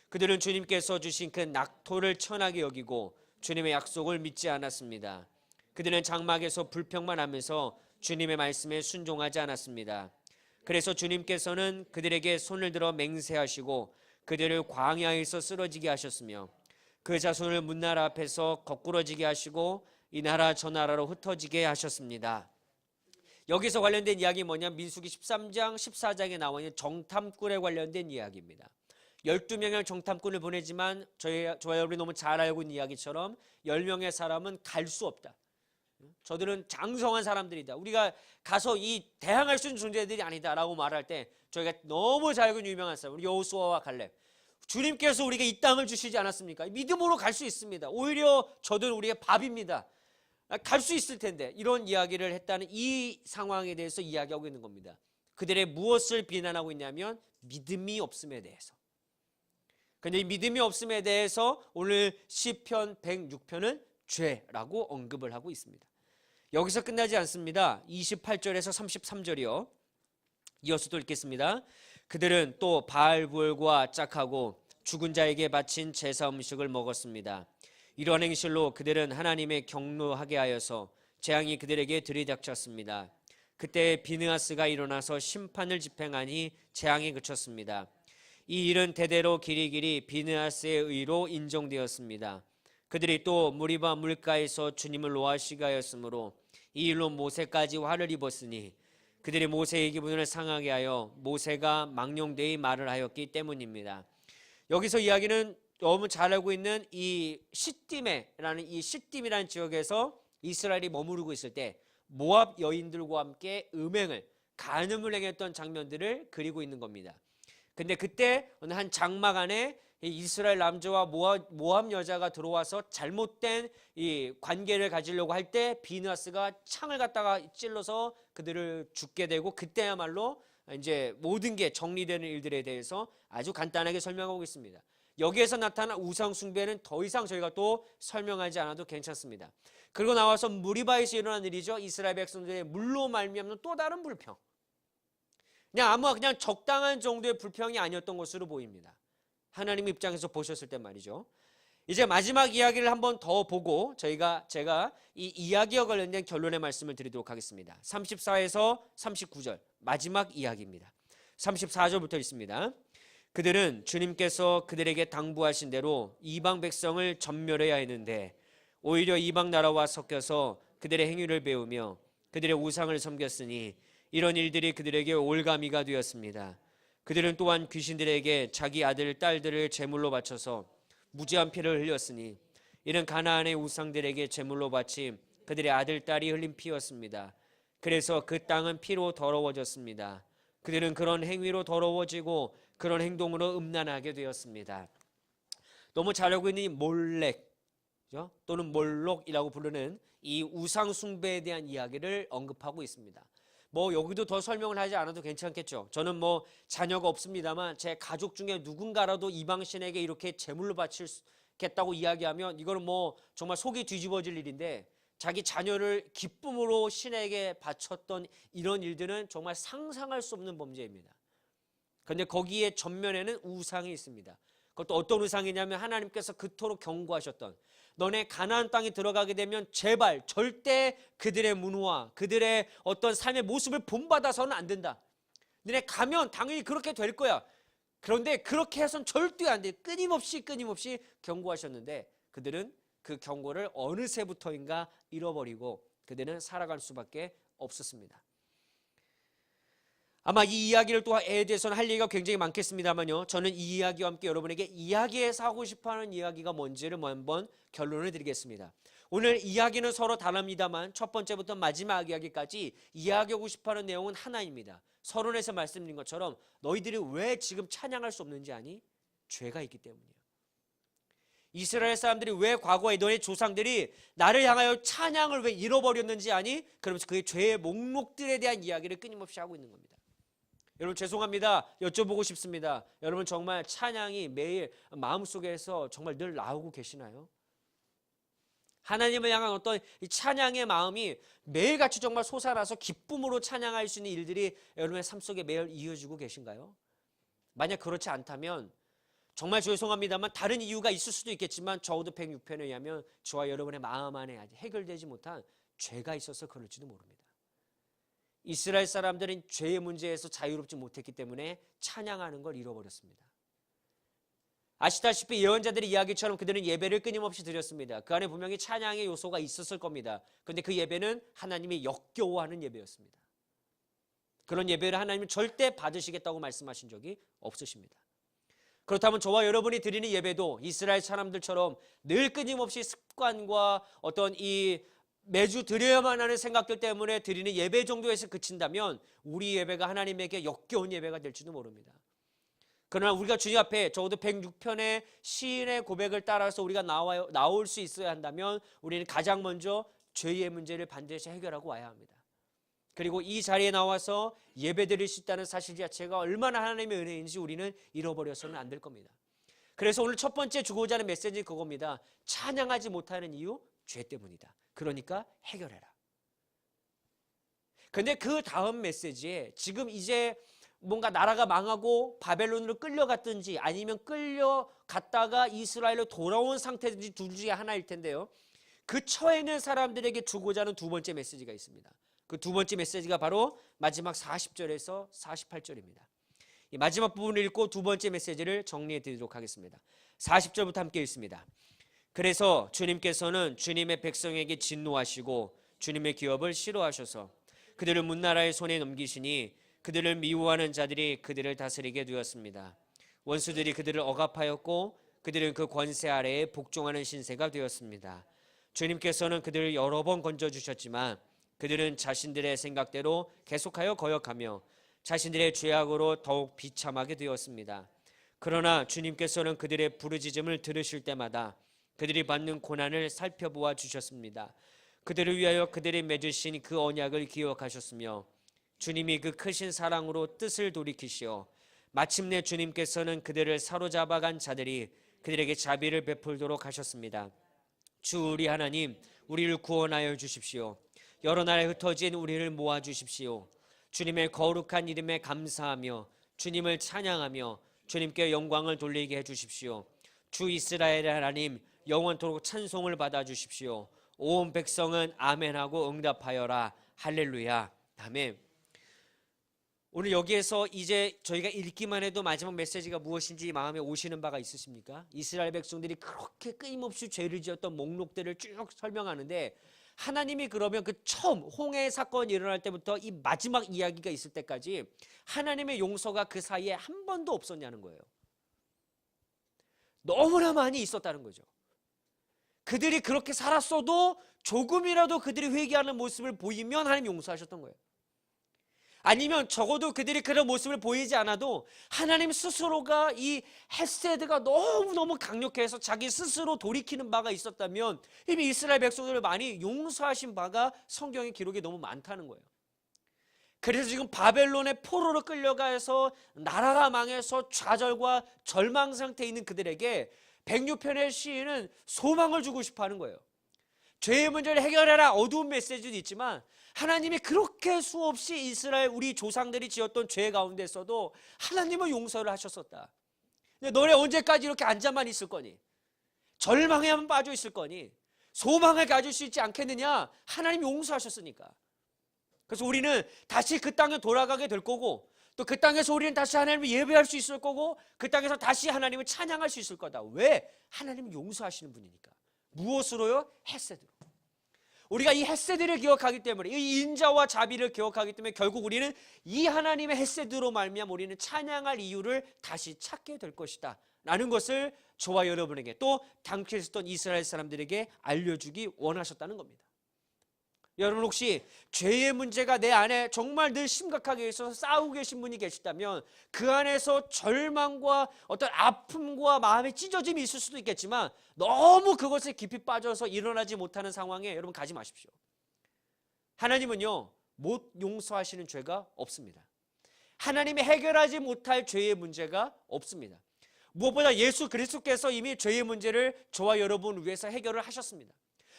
그들은 주님께서 주신 그 낙토를 천하게 여기고 주님의 약속을 믿지 않았습니다. 그들은 장막에서 불평만 하면서 주님의 말씀에 순종하지 않았습니다. 그래서 주님께서는 그들에게 손을 들어 맹세하시고 그들을 광야에서 쓰러지게 하셨으며 그 자손을 문나라 앞에서 거꾸러지게 하시고 이 나라 저 나라로 흩어지게 하셨습니다. 여기서 관련된 이야기 뭐냐, 민수기 13장 14장에 나와 있는 정탐꾼에 관련된 이야기입니다. 12명의 정탐꾼을 보내지만 저와 여러분이 너무 잘 알고 있는 이야기처럼 10명의 사람은 갈 수 없다. 저들은 장성한 사람들이다. 우리가 가서 이 대항할 수 있는 존재들이 아니다라고 말할 때 저희가 너무 잘 알고 있는 유명한 사람, 우리 여호수아와 갈렙. 주님께서 우리에게 이 땅을 주시지 않았습니까? 믿음으로 갈 수 있습니다. 오히려 저들은 우리의 밥입니다. 갈 수 있을 텐데, 이런 이야기를 했다는 이 상황에 대해서 이야기하고 있는 겁니다. 그들의 무엇을 비난하고 있냐면 믿음이 없음에 대해서. 근데 이 믿음이 없음에 대해서 오늘 시편 106편은 죄라고 언급을 하고 있습니다. 여기서 끝나지 않습니다. 28절에서 33절이요. 이어서 또 읽겠습니다. 그들은 또 바알부엘과 짝하고 죽은 자에게 바친 제사 음식을 먹었습니다. 이러한 행실로 그들은 하나님의 경노하게 하여서 재앙이 그들에게 들이닥쳤습니다. 그때 비느하스가 일어나서 심판을 집행하니 재앙이 그쳤습니다. 이 일은 대대로 길이길이 비느하스의 의로 인정되었습니다. 그들이 또 무리바 물가에서 주님을 노하시게 하였으므로 이 일로 모세까지 화를 입었으니 그들이 모세의 기분을 상하게 하여 모세가 망령되이 말을 하였기 때문입니다. 여기서 이야기는 너무 잘 알고 있는 이 시딤이라는 지역에서 이스라엘이 머무르고 있을 때 모압 여인들과 함께 간음을 행했던 장면들을 그리고 있는 겁니다. 근데 그때 어느 한 장막 안에 이스라엘 남자와 모압 여자가 들어와서 잘못된 이 관계를 가지려고 할 때 비느하스가 창을 갖다가 찔러서 그들을 죽게 되고, 그때야말로 이제 모든 게 정리되는 일들에 대해서 아주 간단하게 설명하고 있습니다. 여기에서 나타난 우상 숭배는 더 이상 저희가 또 설명하지 않아도 괜찮습니다. 그리고 나와서 무리바에서 일어난 일이죠. 이스라엘 백성들의 물로 말미암는 또 다른 불평. 그냥 적당한 정도의 불평이 아니었던 것으로 보입니다. 하나님 입장에서 보셨을 때 말이죠. 이제 마지막 이야기를 한번 더 보고 제가 이 이야기와 관련된 결론의 말씀을 드리도록 하겠습니다. 34에서 39절 마지막 이야기입니다. 34절부터 있습니다. 그들은 주님께서 그들에게 당부하신 대로 이방 백성을 전멸해야 했는데 오히려 이방 나라와 섞여서 그들의 행위를 배우며 그들의 우상을 섬겼으니 이런 일들이 그들에게 올가미가 되었습니다. 그들은 또한 귀신들에게 자기 아들, 딸들을 제물로 바쳐서 무지한 피를 흘렸으니 이는 가나안의 우상들에게 제물로 바친 그들의 아들, 딸이 흘린 피였습니다. 그래서 그 땅은 피로 더러워졌습니다. 그들은 그런 행위로 더러워지고 그런 행동으로 음란하게 되었습니다. 너무 잘 알고 있는 이 몰렉 또는 몰록이라고 부르는 이 우상 숭배에 대한 이야기를 언급하고 있습니다. 여기도 더 설명을 하지 않아도 괜찮겠죠. 저는 자녀가 없습니다만 제 가족 중에 누군가라도 이방신에게 이렇게 제물로 바치겠다고 이야기하면 이거는 정말 속이 뒤집어질 일인데, 자기 자녀를 기쁨으로 신에게 바쳤던 이런 일들은 정말 상상할 수 없는 범죄입니다. 그런데 거기에 전면에는 우상이 있습니다. 그것도 어떤 우상이냐면 하나님께서 그토록 경고하셨던, 너네 가나안 땅에 들어가게 되면 제발 절대 그들의 문화와 그들의 어떤 삶의 모습을 본받아서는 안 된다. 너네 가면 당연히 그렇게 될 거야. 그런데 그렇게 해서는 절대 안 돼. 끊임없이 경고하셨는데 그들은 그 경고를 어느새부터인가 잃어버리고 그들은 살아갈 수밖에 없었습니다. 아마 이 이야기를 또에 대해서는 할 얘기가 굉장히 많겠습니다만요, 저는 이 이야기와 함께 여러분에게 이야기에서 하고 싶어하는 이야기가 뭔지를 한번 결론을 드리겠습니다. 오늘 이야기는 서로 다릅니다만 첫 번째부터 마지막 이야기까지 이야기하고 싶어하는 내용은 하나입니다. 서론에서 말씀드린 것처럼 너희들이 왜 지금 찬양할 수 없는지 아니? 죄가 있기 때문이에요. 이스라엘 사람들이 왜 과거에 너희 조상들이 나를 향하여 찬양을 왜 잃어버렸는지 아니? 그러면서 그의 죄의 목록들에 대한 이야기를 끊임없이 하고 있는 겁니다. 여러분 죄송합니다. 여쭤보고 싶습니다. 여러분 정말 찬양이 매일 마음속에서 정말 늘 나오고 계시나요? 하나님을 향한 어떤 이 찬양의 마음이 매일같이 정말 솟아나서 기쁨으로 찬양할 수 있는 일들이 여러분의 삶 속에 매일 이어지고 계신가요? 만약 그렇지 않다면 정말 죄송합니다만 다른 이유가 있을 수도 있겠지만 적어도 106편에 의하면 저와 여러분의 마음 안에 아직 해결되지 못한 죄가 있어서 그럴지도 모릅니다. 이스라엘 사람들은 죄의 문제에서 자유롭지 못했기 때문에 찬양하는 걸 잃어버렸습니다. 아시다시피 예언자들의 이야기처럼 그들은 예배를 끊임없이 드렸습니다. 그 안에 분명히 찬양의 요소가 있었을 겁니다. 그런데 그 예배는 하나님이 역겨워하는 예배였습니다. 그런 예배를 하나님은 절대 받으시겠다고 말씀하신 적이 없으십니다. 그렇다면 저와 여러분이 드리는 예배도 이스라엘 사람들처럼 늘 끊임없이 습관과 어떤 이 매주 드려야만 하는 생각들 때문에 드리는 예배 정도에서 그친다면 우리 예배가 하나님에게 역겨운 예배가 될지도 모릅니다. 그러나 우리가 주님 앞에 적어도 106편의 시인의 고백을 따라서 우리가 나올 수 있어야 한다면 우리는 가장 먼저 죄의 문제를 반드시 해결하고 와야 합니다. 그리고 이 자리에 나와서 예배 드릴 수 있다는 사실 자체가 얼마나 하나님의 은혜인지 우리는 잃어버려서는 안 될 겁니다. 그래서 오늘 첫 번째 주고자 하는 메시지는 그겁니다. 찬양하지 못하는 이유, 죄 때문이다. 그러니까 해결해라. 근데 그 다음 메시지에 지금 이제 뭔가 나라가 망하고 바벨론으로 끌려갔든지 아니면 끌려갔다가 이스라엘로 돌아온 상태든지 둘 중에 하나일 텐데요. 그 처해 있는 사람들에게 주고자 하는 두 번째 메시지가 있습니다. 그 두 번째 메시지가 바로 마지막 40절에서 48절입니다. 이 마지막 부분을 읽고 두 번째 메시지를 정리해 드리도록 하겠습니다. 40절부터 함께 읽습니다. 그래서 주님께서는 주님의 백성에게 진노하시고 주님의 기업을 싫어하셔서 그들을 문나라의 손에 넘기시니 그들을 미워하는 자들이 그들을 다스리게 되었습니다. 원수들이 그들을 억압하였고 그들은 그 권세 아래에 복종하는 신세가 되었습니다. 주님께서는 그들을 여러 번 건져주셨지만 그들은 자신들의 생각대로 계속하여 거역하며 자신들의 죄악으로 더욱 비참하게 되었습니다. 그러나 주님께서는 그들의 부르짖음을 들으실 때마다 그들이 받는 고난을 살펴보아 주셨습니다. 그들을 위하여 그들이 맺으신 그 언약을 기억하셨으며 주님이 그 크신 사랑으로 뜻을 돌이키시어 마침내 주님께서는 그들을 사로잡아간 자들이 그들에게 자비를 베풀도록 하셨습니다. 주 우리 하나님, 우리를 구원하여 주십시오. 여러 나라에 흩어진 우리를 모아 주십시오. 주님의 거룩한 이름에 감사하며 주님을 찬양하며 주님께 영광을 돌리게 해 주십시오. 주 이스라엘의 하나님, 영원토록 찬송을 받아 주십시오. 온 백성은 아멘하고 응답하여라. 할렐루야. 아멘. 오늘 여기에서 이제 저희가 읽기만 해도 마지막 메시지가 무엇인지 마음에 오시는 바가 있으십니까? 이스라엘 백성들이 그렇게 끊임없이 죄를 지었던 목록들을 쭉 설명하는데 하나님이 그러면 그 처음 홍해 사건이 일어날 때부터 이 마지막 이야기가 있을 때까지 하나님의 용서가 그 사이에 한 번도 없었냐는 거예요. 너무나 많이 있었다는 거죠. 그들이 그렇게 살았어도 조금이라도 그들이 회개하는 모습을 보이면 하나님 용서하셨던 거예요. 아니면 적어도 그들이 그런 모습을 보이지 않아도 하나님 스스로가 이 헤세드가 너무너무 강력해서 자기 스스로 돌이키는 바가 있었다면 이미 이스라엘 백성들을 많이 용서하신 바가 성경의 기록이 너무 많다는 거예요. 그래서 지금 바벨론의 포로로 끌려가서 나라가 망해서 좌절과 절망 상태에 있는 그들에게 106편의 시인은 소망을 주고 싶어 하는 거예요. 죄의 문제를 해결해라, 어두운 메시지도 있지만 하나님이 그렇게 수없이 이스라엘 우리 조상들이 지었던 죄 가운데서도 하나님은 용서를 하셨었다. 근데 너네 언제까지 이렇게 앉아만 있을 거니? 절망에만 빠져 있을 거니? 소망을 가질 수 있지 않겠느냐? 하나님이 용서하셨으니까. 그래서 우리는 다시 그 땅에 돌아가게 될 거고 또 그 땅에서 우리는 다시 하나님을 예배할 수 있을 거고 그 땅에서 다시 하나님을 찬양할 수 있을 거다. 왜? 하나님은 용서하시는 분이니까. 무엇으로요? 헤세드로. 우리가 이 헤세드를 기억하기 때문에 이 인자와 자비를 기억하기 때문에 결국 우리는 이 하나님의 헤세드로 말미암아 우리는 찬양할 이유를 다시 찾게 될 것이다 라는 것을 저와 여러분에게 또 당시에 있었던 이스라엘 사람들에게 알려주기 원하셨다는 겁니다. 여러분 혹시 죄의 문제가 내 안에 정말 늘 심각하게 있어서 싸우고 계신 분이 계시다면 그 안에서 절망과 어떤 아픔과 마음의 찢어짐이 있을 수도 있겠지만 너무 그것에 깊이 빠져서 일어나지 못하는 상황에 여러분 가지 마십시오. 하나님은요 못 용서하시는 죄가 없습니다. 하나님이 해결하지 못할 죄의 문제가 없습니다. 무엇보다 예수 그리스도께서 이미 죄의 문제를 저와 여러분 위해서 해결을 하셨습니다.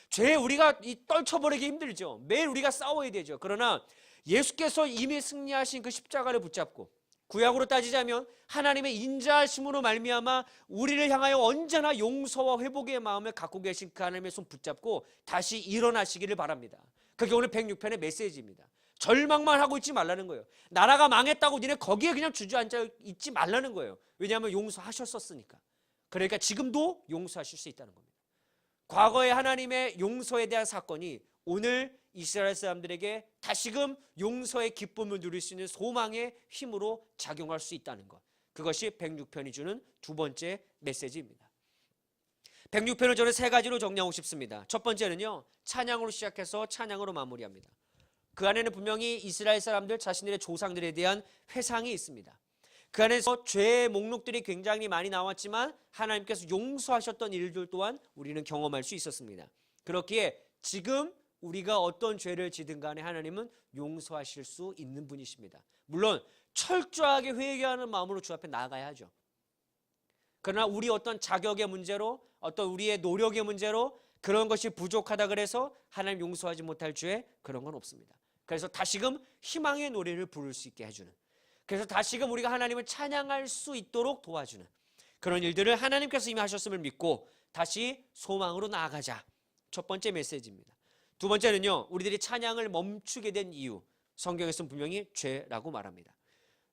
죄에 우리가 떨쳐버리기 힘들죠. 매일 우리가 싸워야 되죠. 그러나 예수께서 이미 승리하신 그 십자가를 붙잡고 구약으로 따지자면 하나님의 인자하심으로 말미암아 우리를 향하여 언제나 용서와 회복의 마음을 갖고 계신 그 하나님의 손 붙잡고 다시 일어나시기를 바랍니다. 그게 오늘 106편의 메시지입니다. 절망만 하고 있지 말라는 거예요. 나라가 망했다고 니네 거기에 그냥 주저앉아 있지 말라는 거예요. 왜냐하면 용서하셨었으니까. 그러니까 지금도 용서하실 수 있다는 겁니다. 과거의 하나님의 용서에 대한 사건이 오늘 이스라엘 사람들에게 다시금 용서의 기쁨을 누릴 수 있는 소망의 힘으로 작용할 수 있다는 것. 그것이 106편이 주는 두 번째 메시지입니다. 106편을 저는 세 가지로 정리하고 싶습니다. 첫 번째는요, 찬양으로 시작해서 찬양으로 마무리합니다. 그 안에는 분명히 이스라엘 사람들 자신들의 조상들에 대한 회상이 있습니다. 그 안에서 죄의 목록들이 굉장히 많이 나왔지만 하나님께서 용서하셨던 일들 또한 우리는 경험할 수 있었습니다. 그렇기에 지금 우리가 어떤 죄를 지든 간에 하나님은 용서하실 수 있는 분이십니다. 물론 철저하게 회개하는 마음으로 주 앞에 나아가야 하죠. 그러나 우리 어떤 자격의 문제로 어떤 우리의 노력의 문제로 그런 것이 부족하다 그래서 하나님 용서하지 못할 죄 그런 건 없습니다. 그래서 다시금 희망의 노래를 부를 수 있게 해주는, 그래서 다시금 우리가 하나님을 찬양할 수 있도록 도와주는 그런 일들을 하나님께서 이미 하셨음을 믿고 다시 소망으로 나아가자. 첫 번째 메시지입니다. 두 번째는요, 우리들이 찬양을 멈추게 된 이유, 성경에서는 분명히 죄라고 말합니다.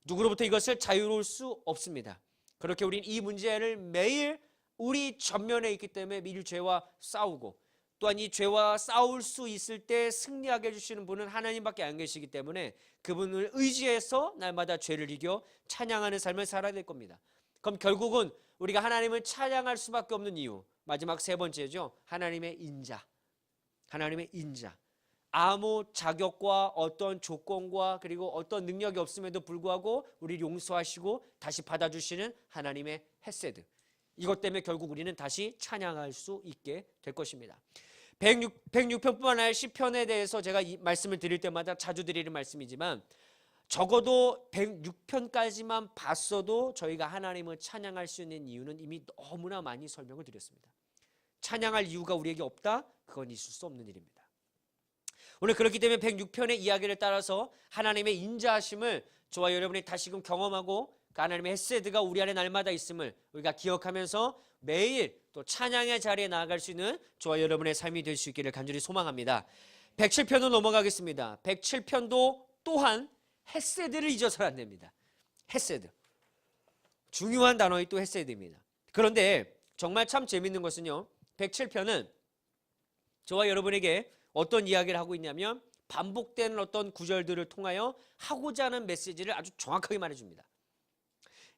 누구로부터 이것을 자유로울 수 없습니다. 그렇게 우리는 이 문제를 매일 우리 전면에 있기 때문에 매일 죄와 싸우고 또한 이 죄와 싸울 수 있을 때 승리하게 해주시는 분은 하나님밖에 안 계시기 때문에 그분을 의지해서 날마다 죄를 이겨 찬양하는 삶을 살아야 될 겁니다. 그럼 결국은 우리가 하나님을 찬양할 수밖에 없는 이유, 마지막 세 번째죠. 하나님의 인자. 하나님의 인자. 아무 자격과 어떤 조건과 그리고 어떤 능력이 없음에도 불구하고 우리를 용서하시고 다시 받아주시는 하나님의 헤세드. 이것 때문에 결국 우리는 다시 찬양할 수 있게 될 것입니다. 106편뿐만 아니라 시편에 대해서 제가 이 말씀을 드릴 때마다 자주 드리는 말씀이지만 적어도 106편까지만 봤어도 저희가 하나님을 찬양할 수 있는 이유는 이미 너무나 많이 설명을 드렸습니다. 찬양할 이유가 우리에게 없다? 그건 있을 수 없는 일입니다. 오늘 그렇기 때문에 106편의 이야기를 따라서 하나님의 인자하심을 저와 여러분이 다시금 경험하고 그 하나님의 헤세드가 우리 안에 날마다 있음을 우리가 기억하면서 매일 또 찬양의 자리에 나아갈 수 있는 저와 여러분의 삶이 될 수 있기를 간절히 소망합니다. 107편으로 넘어가겠습니다. 107편도 또한 헤세드를 잊어서는 안 됩니다. 헤세드. 중요한 단어이 또 헤세드입니다. 그런데 정말 참 재밌는 것은요. 107편은 저와 여러분에게 어떤 이야기를 하고 있냐면 반복되는 어떤 구절들을 통하여 하고자 하는 메시지를 아주 정확하게 말해줍니다.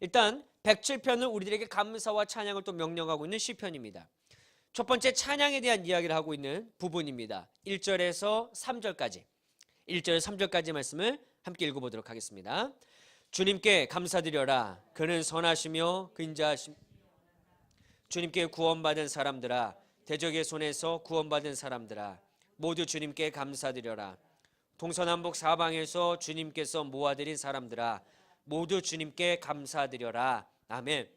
일단 107편은 우리들에게 감사와 찬양을 또 명령하고 있는 시편입니다. 첫 번째 찬양에 대한 이야기를 하고 있는 부분입니다. 1절에서 3절까지 1절에서 3절까지 말씀을 함께 읽어보도록 하겠습니다. 주님께 감사드려라. 그는 선하시며 근자하심. 주님께 구원받은 사람들아, 대적의 손에서 구원받은 사람들아, 모두 주님께 감사드려라. 동서남북 사방에서 주님께서 모아드린 사람들아, 모두 주님께 감사드려라. 아멘.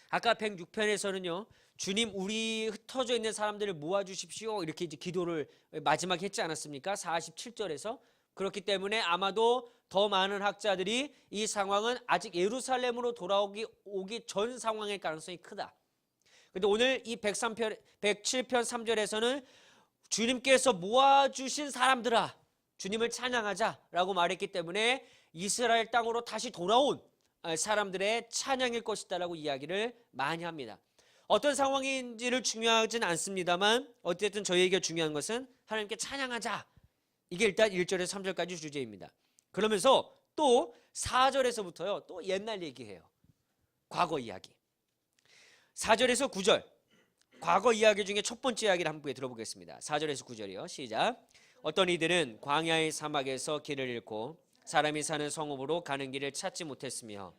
아까 106편에서는요, 주님 우리 흩어져 있는 사람들을 모아주십시오 이렇게 이제 기도를 마지막에 했지 않았습니까? 47절에서. 그렇기 때문에 아마도 더 많은 학자들이 이 상황은 아직 예루살렘으로 오기 전 상황일 가능성이 크다. 근데 오늘 이 107편 3절에서는 주님께서 모아주신 사람들아, 주님을 찬양하자라고 말했기 때문에 이스라엘 땅으로 다시 돌아온 사람들의 찬양일 것이다라고 이야기를 많이 합니다. 어떤 상황인지를 중요하진 않습니다만 어쨌든 저희에게 중요한 것은 하나님께 찬양하자. 이게 일단 1절에서 3절까지 주제입니다. 그러면서 또 4절에서부터요. 또 옛날 얘기해요. 과거 이야기. 4절에서 9절. 과거 이야기 중에 첫 번째 이야기를 함께 들어보겠습니다. 4절에서 9절이요. 시작. 어떤 이들은 광야의 사막에서 길을 잃고 사람이 사는 성읍으로 가는 길을 찾지 못했으며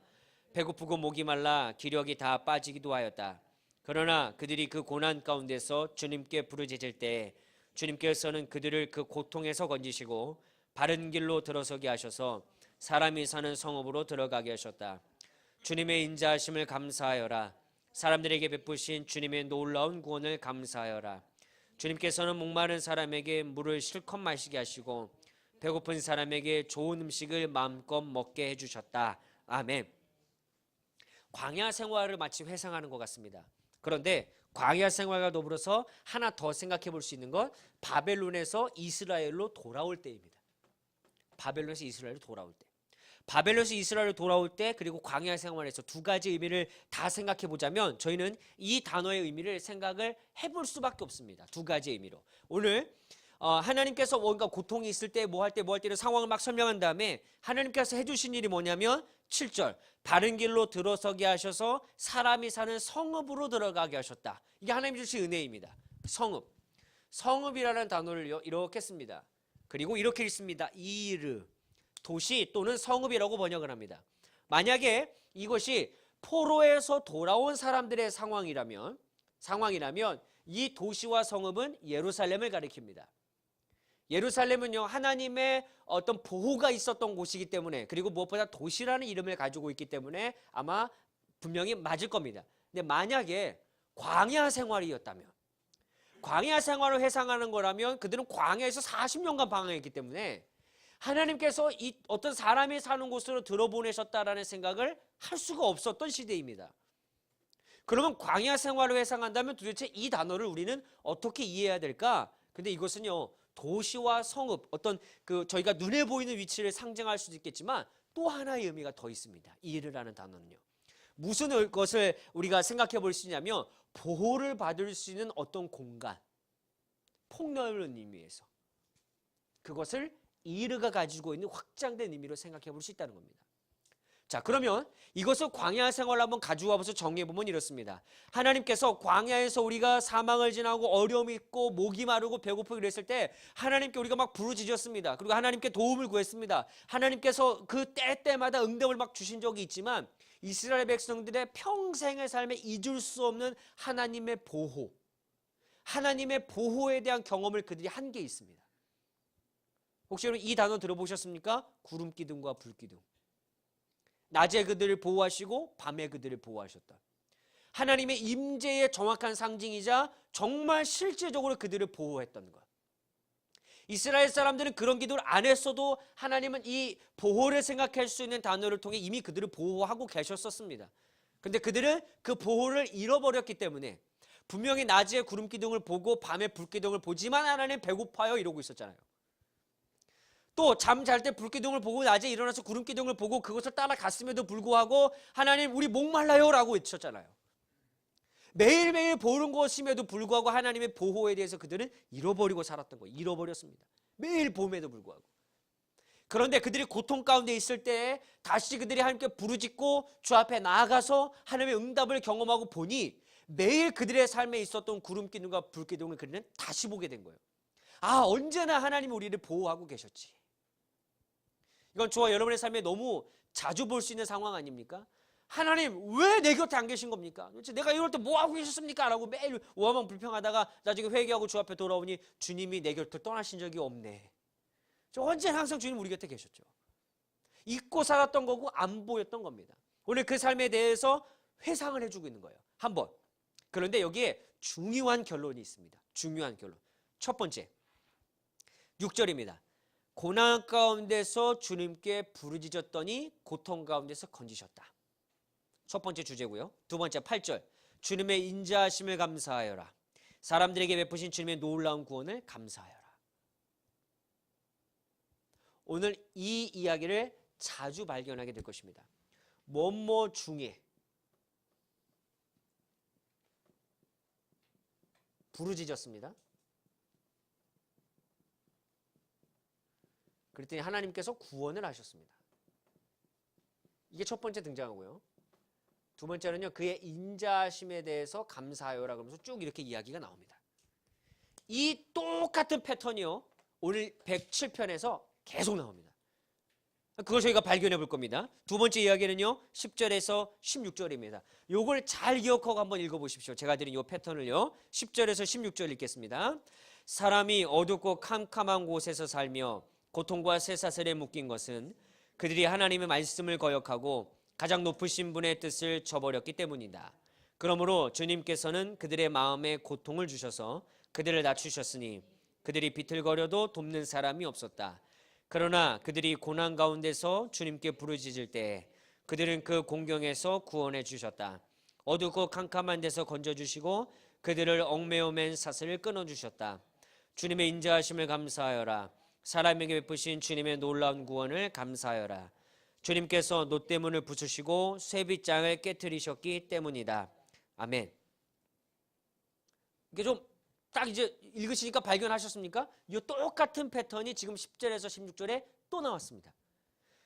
배고프고 목이 말라 기력이 다 빠지기도 하였다. 그러나 그들이 그 고난 가운데서 주님께 부르짖을 때 주님께서는 그들을 그 고통에서 건지시고 바른 길로 들어서게 하셔서 사람이 사는 성읍으로 들어가게 하셨다. 주님의 인자하심을 감사하여라. 사람들에게 베푸신 주님의 놀라운 구원을 감사하여라. 주님께서는 목마른 사람에게 물을 실컷 마시게 하시고 배고픈 사람에게 좋은 음식을 마음껏 먹게 해주셨다. 아멘. 광야 생활을 마치 회상하는 것 같습니다. 그런데 광야 생활과 더불어서 하나 더 생각해 볼 수 있는 건 바벨론에서 이스라엘로 돌아올 때입니다. 바벨론에서 이스라엘로 돌아올 때. 바벨론에서 이스라엘로 돌아올 때 그리고 광야 생활에서 두 가지 의미를 다 생각해 보자면 저희는 이 단어의 의미를 생각을 해볼 수밖에 없습니다. 두 가지 의미로. 오늘 하나님께서 뭔가 고통이 있을 때 뭐 할 때를 상황을 막 설명한 다음에 하나님께서 해주신 일이 뭐냐면 7절 바른 길로 들어서게 하셔서 사람이 사는 성읍으로 들어가게 하셨다. 이게 하나님 주신 은혜입니다. 성읍. 성읍이라는 단어를 이렇게 씁니다. 그리고 이렇게 읽습니다. 이르. 도시 또는 성읍이라고 번역을 합니다. 만약에 이것이 포로에서 돌아온 사람들의 상황이라면 이 도시와 성읍은 예루살렘을 가리킵니다. 예루살렘은요 하나님의 어떤 보호가 있었던 곳이기 때문에 그리고 무엇보다 도시라는 이름을 가지고 있기 때문에 아마 분명히 맞을 겁니다. 근데 만약에 광야 생활이었다면 광야 생활을 회상하는 거라면 그들은 광야에서 40년간 방황했기 때문에 하나님께서 이 어떤 사람이 사는 곳으로 들어보내셨다라는 생각을 할 수가 없었던 시대입니다. 그러면 광야 생활을 회상한다면 도대체 이 단어를 우리는 어떻게 이해해야 될까? 근데 이것은요 도시와 성읍 어떤 저희가 눈에 보이는 위치를 상징할 수도 있겠지만 또 하나의 의미가 더 있습니다. 이르라는 단어는요. 무슨 것을 우리가 생각해 볼 수 있냐면 보호를 받을 수 있는 어떤 공간, 폭넓은 의미에서 그것을 이르가 가지고 있는 확장된 의미로 생각해 볼 수 있다는 겁니다. 자, 그러면 이것을 광야 생활을 한번 가져와 보서 정리해 보면 이렇습니다. 하나님께서 광야에서 우리가 사망을 지나고 어려움이 있고 목이 마르고 배고프고 이랬을 때 하나님께 우리가 막 부르짖었습니다. 그리고 하나님께 도움을 구했습니다. 하나님께서 그 때때마다 응답을 막 주신 적이 있지만 이스라엘 백성들의 평생의 삶에 잊을 수 없는 하나님의 보호, 하나님의 보호에 대한 경험을 그들이 한 게 있습니다. 혹시 여러분 이 단어 들어보셨습니까? 구름기둥과 불기둥. 낮에 그들을 보호하시고 밤에 그들을 보호하셨다. 하나님의 임재의 정확한 상징이자 정말 실제적으로 그들을 보호했던 것. 이스라엘 사람들은 그런 기도를 안 했어도 하나님은 이 보호를 생각할 수 있는 단어를 통해 이미 그들을 보호하고 계셨었습니다. 근데 그들은 그 보호를 잃어버렸기 때문에 분명히 낮에 구름기둥을 보고 밤에 불기둥을 보지만 하나님 배고파요 이러고 있었잖아요. 또 잠 잘 때 불기둥을 보고 낮에 일어나서 구름기둥을 보고 그것을 따라갔음에도 불구하고 하나님 우리 목말라요 라고 외쳤잖아요. 매일매일 보는 것임에도 불구하고 하나님의 보호에 대해서 그들은 잃어버리고 살았던 거예요. 잃어버렸습니다. 매일 봄에도 불구하고. 그런데 그들이 고통 가운데 있을 때 다시 그들이 하나님께 부르짖고 주 앞에 나아가서 하나님의 응답을 경험하고 보니 매일 그들의 삶에 있었던 구름기둥과 불기둥을 그들은 다시 보게 된 거예요. 아, 언제나 하나님이 우리를 보호하고 계셨지. 이건 저와 여러분의 삶에 너무 자주 볼 수 있는 상황 아닙니까? 하나님 왜 내 곁에 안 계신 겁니까? 도대체 내가 이럴 때 뭐 하고 계셨습니까? 라고 매일 오하면 불평하다가 나중에 회개하고 주 앞에 돌아오니 주님이 내 곁을 떠나신 적이 없네. 저 언제나 항상 주님 우리 곁에 계셨죠. 잊고 살았던 거고 안 보였던 겁니다. 오늘 그 삶에 대해서 회상을 해주고 있는 거예요. 한번. 그런데 여기에 중요한 결론이 있습니다. 중요한 결론. 첫 번째 6절입니다. 고난 가운데서 주님께 부르짖었더니 고통 가운데서 건지셨다. 첫 번째 주제고요. 두 번째 8절. 주님의 인자하심을 감사하여라. 사람들에게 베푸신 주님의 놀라운 구원을 감사하여라. 오늘 이 이야기를 자주 발견하게 될 것입니다. 뭐뭐 중에 부르짖었습니다. 그랬더니 하나님께서 구원을 하셨습니다. 이게 첫 번째 등장하고요. 두 번째는요, 그의 인자하심에 대해서 감사하여라 그러면서 쭉 이렇게 이야기가 나옵니다. 이 똑같은 패턴이요, 오늘 107편에서 계속 나옵니다. 그걸 저희가 발견해 볼 겁니다. 두 번째 이야기는요, 10절에서 16절입니다. 요걸 잘 기억하고 한번 읽어보십시오. 제가 드린 이 패턴을요, 10절에서 16절 읽겠습니다. 사람이 어둡고 캄캄한 곳에서 살며 고통과 쇠사슬에 묶인 것은 그들이 하나님의 말씀을 거역하고 가장 높으신 분의 뜻을 저버렸기 때문이다. 그러므로 주님께서는 그들의 마음에 고통을 주셔서 그들을 낮추셨으니 그들이 비틀거려도 돕는 사람이 없었다. 그러나 그들이 고난 가운데서 주님께 부르짖을 때 그들은 그 공경에서 구원해 주셨다. 어둡고 캄캄한 데서 건져주시고 그들을 얽매어 맨 사슬을 끊어주셨다. 주님의 인자하심을 감사하여라. 사람에게 베푸신 주님의 놀라운 구원을 감사하여라. 주님께서 놋대문을 부수시고 쇠빗장을 깨트리셨기 때문이다. 아멘. 이게 좀 딱 이제 읽으시니까 발견하셨습니까? 이 똑같은 패턴이 지금 10절에서 16절에 또 나왔습니다.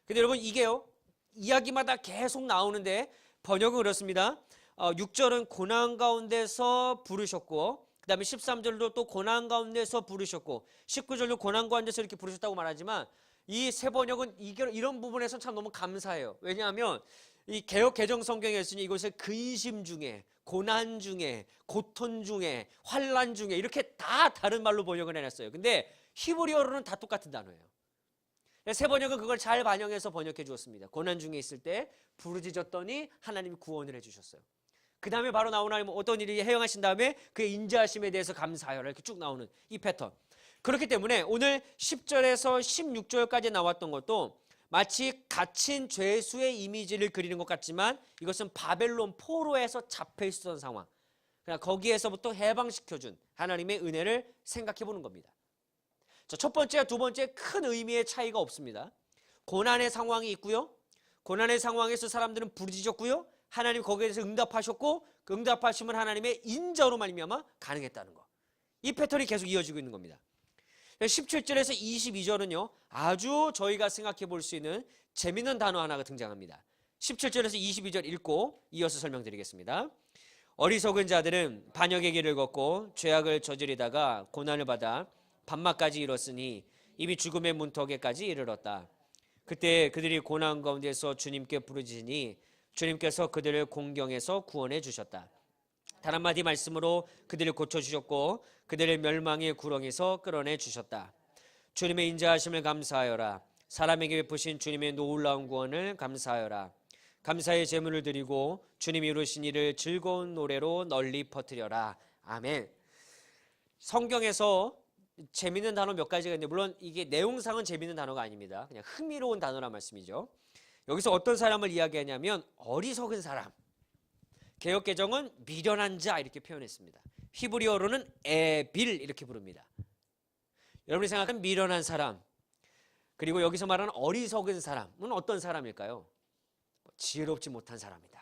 근데 여러분 이게요, 이야기마다 계속 나오는데 번역은 그렇습니다. 6절은 고난 가운데서 부르셨고, 그 다음에 13절도 또 고난 가운데서 부르셨고, 19절도 고난 가운데서 이렇게 부르셨다고 말하지만 이 세 번역은 이런 부분에서 참 너무 감사해요. 왜냐하면 이 개역 개정 성경에 있으니 이것을 근심 중에, 고난 중에, 고통 중에, 환난 중에 이렇게 다 다른 말로 번역을 해놨어요. 근데 히브리어로는 다 똑같은 단어예요. 세 번역은 그걸 잘 반영해서 번역해 주었습니다. 고난 중에 있을 때 부르짖었더니 하나님이 구원을 해주셨어요. 그 다음에 바로 나오는 하나님 어떤 일이 행하신 다음에 그의 인자하심에 대해서 감사하여라 이렇게 쭉 나오는 이 패턴. 그렇기 때문에 오늘 10절에서 16절까지 나왔던 것도 마치 갇힌 죄수의 이미지를 그리는 것 같지만 이것은 바벨론 포로에서 잡혀 있었던 상황. 그러나 거기에서부터 해방시켜준 하나님의 은혜를 생각해 보는 겁니다. 자, 첫 번째와 두 번째 큰 의미의 차이가 없습니다. 고난의 상황이 있고요. 고난의 상황에서 사람들은 부르짖었고요. 하나님 거기에 대해서 응답하셨고 그 응답하심은 하나님의 인자로 말미암아 가능했다는 거. 이 패턴이 계속 이어지고 있는 겁니다. 17절에서 22절은요. 아주 저희가 생각해 볼 수 있는 재미있는 단어 하나가 등장합니다. 17절에서 22절 읽고 이어서 설명드리겠습니다. 어리석은 자들은 반역의 길을 걷고 죄악을 저지르다가 고난을 받아 밤낮까지 이뤘으니 이미 죽음의 문턱에까지 이르렀다. 그때 그들이 고난 가운데서 주님께 부르짖으니 주님께서 그들을 공경해서 구원해 주셨다. 단 한마디 말씀으로 그들을 고쳐주셨고 그들을 멸망의 구렁에서 끌어내 주셨다. 주님의 인자하심을 감사하여라. 사람에게 베푸신 주님의 놀라운 구원을 감사하여라. 감사의 제물을 드리고 주님이 이루신 일을 즐거운 노래로 널리 퍼뜨려라. 아멘. 성경에서 재밌는 단어 몇 가지가 있는데 물론 이게 내용상은 재밌는 단어가 아닙니다. 그냥 흥미로운 단어란 말씀이죠. 여기서 어떤 사람을 이야기하냐면 어리석은 사람. 개역개정은 미련한 자 이렇게 표현했습니다. 히브리어로는 에빌 이렇게 부릅니다. 여러분이 생각하는 미련한 사람 그리고 여기서 말하는 어리석은 사람은 어떤 사람일까요? 지혜롭지 못한 사람이다.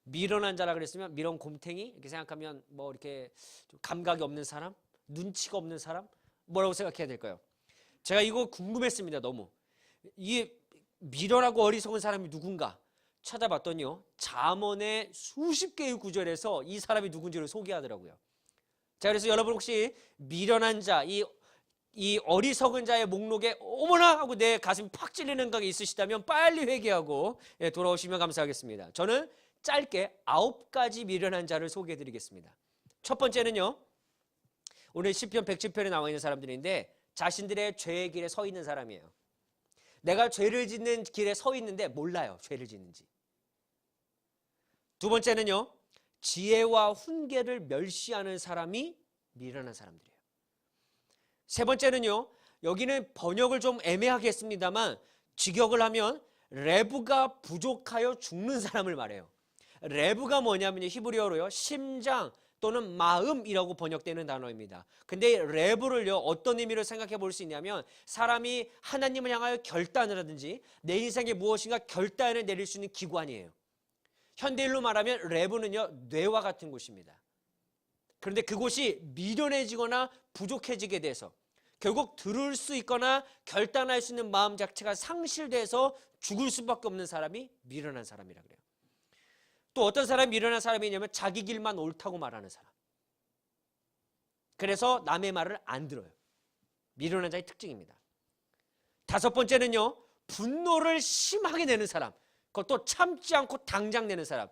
미련한 자라 그랬으면 미련 곰탱이 이렇게 생각하면 뭐 이렇게 좀 감각이 없는 사람, 눈치가 없는 사람 뭐라고 생각해야 될까요? 제가 이거 궁금했습니다. 너무 이 미련하고 어리석은 사람이 누군가 찾아봤더니요 잠언의 수십 개의 구절에서 이 사람이 누군지를 소개하더라고요. 자 그래서 여러분 혹시 미련한 자, 이 어리석은 자의 목록에 어머나 하고 내 가슴이 팍 찔리는 생각이 있으시다면 빨리 회개하고 돌아오시면 감사하겠습니다. 저는 짧게 9가지 미련한 자를 소개해 드리겠습니다. 첫 번째는요 오늘 시편 110편에 나와 있는 사람들인데 자신들의 죄의 길에 서 있는 사람이에요. 내가 죄를 짓는 길에 서 있는데 몰라요 죄를 짓는지. 두 번째는요 지혜와 훈계를 멸시하는 사람이 미련한 사람들이에요. 세 번째는요 여기는 번역을 좀 애매하게 했습니다만 직역을 하면 레브가 부족하여 죽는 사람을 말해요. 레브가 뭐냐면요 히브리어로요 심장 또는 마음이라고 번역되는 단어입니다. 근데 레브를요 어떤 의미로 생각해 볼 수 있냐면 사람이 하나님을 향하여 결단을 하든지 내 인생에 무엇인가 결단을 내릴 수 있는 기관이에요. 현대일로 말하면 레브는요 뇌와 같은 곳입니다. 그런데 그곳이 미련해지거나 부족해지게 돼서 결국 들을 수 있거나 결단할 수 있는 마음 자체가 상실돼서 죽을 수밖에 없는 사람이 미련한 사람이라 그래요. 또 어떤 사람이 미련한 사람이냐면 자기 길만 옳다고 말하는 사람. 그래서 남의 말을 안 들어요. 미련한 자의 특징입니다. 다섯 번째는요 분노를 심하게 내는 사람. 그것도 참지 않고 당장 내는 사람.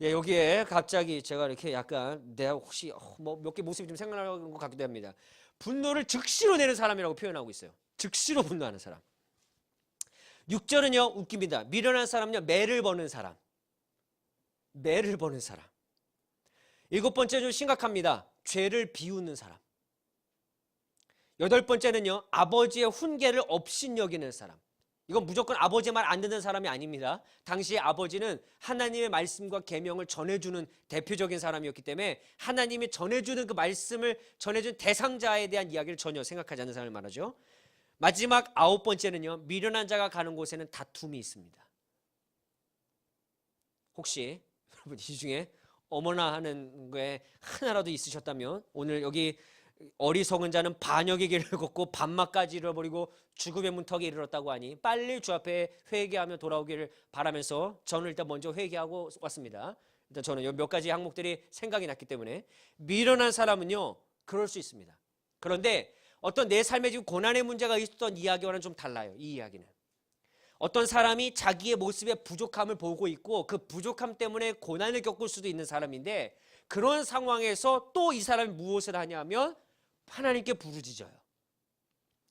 예, 여기에 갑자기 제가 이렇게 약간 내가 혹시 뭐 몇 개 모습이 좀 생각나는 것 같기도 합니다. 분노를 즉시로 내는 사람이라고 표현하고 있어요. 즉시로 분노하는 사람. 6절은요 웃깁니다. 미련한 사람은요 매를 버는 사람. 매를 버는 사람. 7번째 좀 심각합니다. 죄를 비웃는 사람. 8번째는요 아버지의 훈계를 업신여기는 사람. 이건 무조건 아버지 말 안 듣는 사람이 아닙니다. 당시 아버지는 하나님의 말씀과 계명을 전해주는 대표적인 사람이었기 때문에 하나님이 전해주는 그 말씀을 전해준 대상자에 대한 이야기를 전혀 생각하지 않는 사람을 말하죠. 마지막 9번째는요 미련한 자가 가는 곳에는 다툼이 있습니다. 혹시 여러분 이 중에 어머나 하는 거에 하나라도 있으셨다면 오늘 여기 어리석은 자는 반역의 길을 걷고 밤낮까지 잃어버리고 죽음의 문턱에 이르렀다고 하니 빨리 주 앞에 회개하며 돌아오기를 바라면서 저는 일단 먼저 회개하고 왔습니다. 일단 저는 몇 가지 항목들이 생각이 났기 때문에 미련한 사람은요 그럴 수 있습니다. 그런데 어떤 내 삶에 지금 고난의 문제가 있었던 이야기와는 좀 달라요. 이 이야기는 어떤 사람이 자기의 모습의 부족함을 보고 있고 그 부족함 때문에 고난을 겪을 수도 있는 사람인데 그런 상황에서 또 이 사람이 무엇을 하냐면 하나님께 부르짖어요.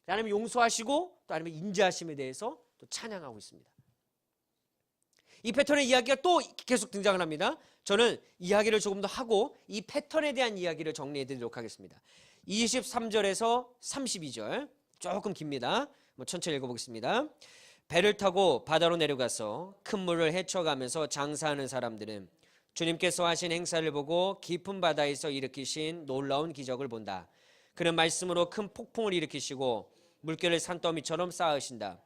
하나님 용서하시고 또 하나님의 인자하심에 대해서 또 찬양하고 있습니다. 이 패턴의 이야기가 또 계속 등장을 합니다. 저는 이야기를 조금 더 하고 이 패턴에 대한 이야기를 정리해 드리도록 하겠습니다. 23절에서 32절 조금 깁니다. 천천히 읽어보겠습니다. 배를 타고 바다로 내려가서 큰 물을 헤쳐가면서 장사하는 사람들은 주님께서 하신 행사를 보고 깊은 바다에서 일으키신 놀라운 기적을 본다. 그는 말씀으로 큰 폭풍을 일으키시고 물결을 산더미처럼 쌓으신다.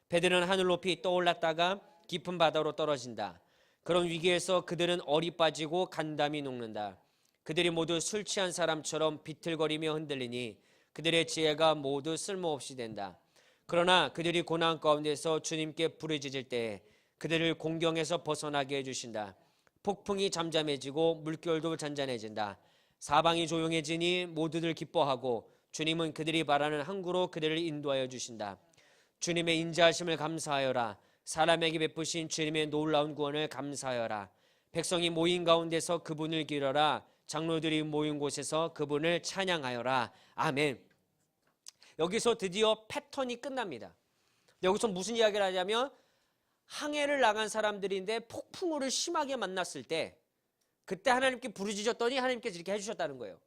배들은 하늘 높이 떠올랐다가 깊은 바다로 떨어진다. 그런 위기에서 그들은 얼이 빠지고 간담이 녹는다. 그들이 모두 술 취한 사람처럼 비틀거리며 흔들리니 그들의 지혜가 모두 쓸모없이 된다. 그러나 그들이 고난 가운데서 주님께 부르짖을 때 그들을 공경에서 벗어나게 해주신다. 폭풍이 잠잠해지고 물결도 잔잔해진다. 사방이 조용해지니 모두들 기뻐하고 주님은 그들이 바라는 항구로 그들을 인도하여 주신다. 주님의 인자하심을 감사하여라. 사람에게 베푸신 주님의 놀라운 구원을 감사하여라. 백성이 모인 가운데서 그분을 기려라. 장로들이 모인 곳에서 그분을 찬양하여라. 아멘. 여기서 드디어 패턴이 끝납니다. 여기서 무슨 이야기를 하냐면 항해를 나간 사람들인데 폭풍우를 심하게 만났을 때 그때 하나님께 부르짖었더니 하나님께서 이렇게 해주셨다는 거예요.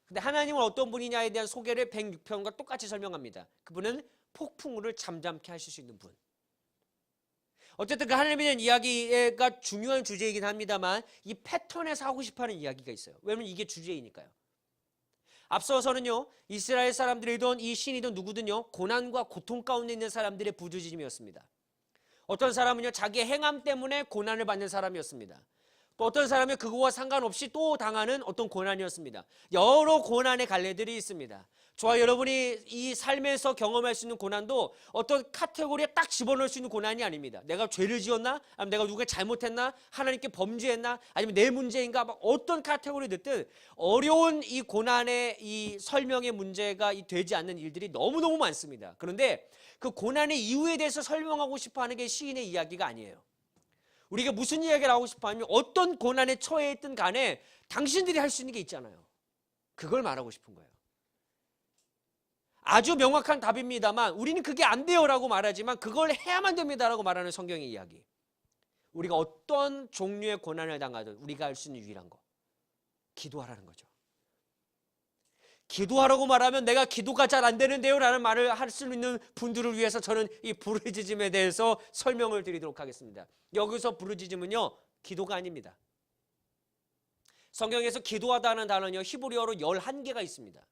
근데 하나님은 어떤 분이냐에 대한 소개를 106편과 똑같이 설명합니다. 그분은 폭풍우를 잠잠케 하실 수 있는 분. 어쨌든 그 하나님에 대한 이야기가 중요한 주제이긴 합니다만 이 패턴에서 하고 싶어하는 이야기가 있어요. 왜냐하면 이게 주제이니까요. 앞서서는요, 이스라엘 사람들이든 이 신이든 누구든요, 고난과 고통 가운데 있는 사람들의 부르짖음이었습니다. 어떤 사람은요, 자기의 행함 때문에 고난을 받는 사람이었습니다. 또 어떤 사람은 그거와 상관없이 또 당하는 어떤 고난이었습니다. 여러 고난의 갈래들이 있습니다. 저와 여러분이 이 삶에서 경험할 수 있는 고난도 어떤 카테고리에 딱 집어넣을 수 있는 고난이 아닙니다. 내가 죄를 지었나? 아니면 내가 누가 잘못했나? 하나님께 범죄했나? 아니면 내 문제인가? 막 어떤 카테고리 듣든 어려운 이 고난의 이 설명의 문제가 되지 않는 일들이 너무너무 많습니다. 그런데 그 고난의 이유에 대해서 설명하고 싶어 하는 게 시인의 이야기가 아니에요. 우리가 무슨 이야기를 하고 싶어 하면 어떤 고난에 처해 있든 간에 당신들이 할 수 있는 게 있잖아요. 그걸 말하고 싶은 거예요. 아주 명확한 답입니다만 우리는 그게 안 돼요라고 말하지만 그걸 해야만 됩니다라고 말하는 성경의 이야기. 우리가 어떤 종류의 고난을 당하든 우리가 할 수 있는 유일한 거, 기도하라는 거죠. 기도하라고 말하면 내가 기도가 잘 안 되는데요 라는 말을 할 수 있는 분들을 위해서 저는 이 부르짖음에 대해서 설명을 드리도록 하겠습니다. 여기서 부르짖음은요, 기도가 아닙니다. 성경에서 기도하다는 단어는요, 히브리어로 11개가 있습니다.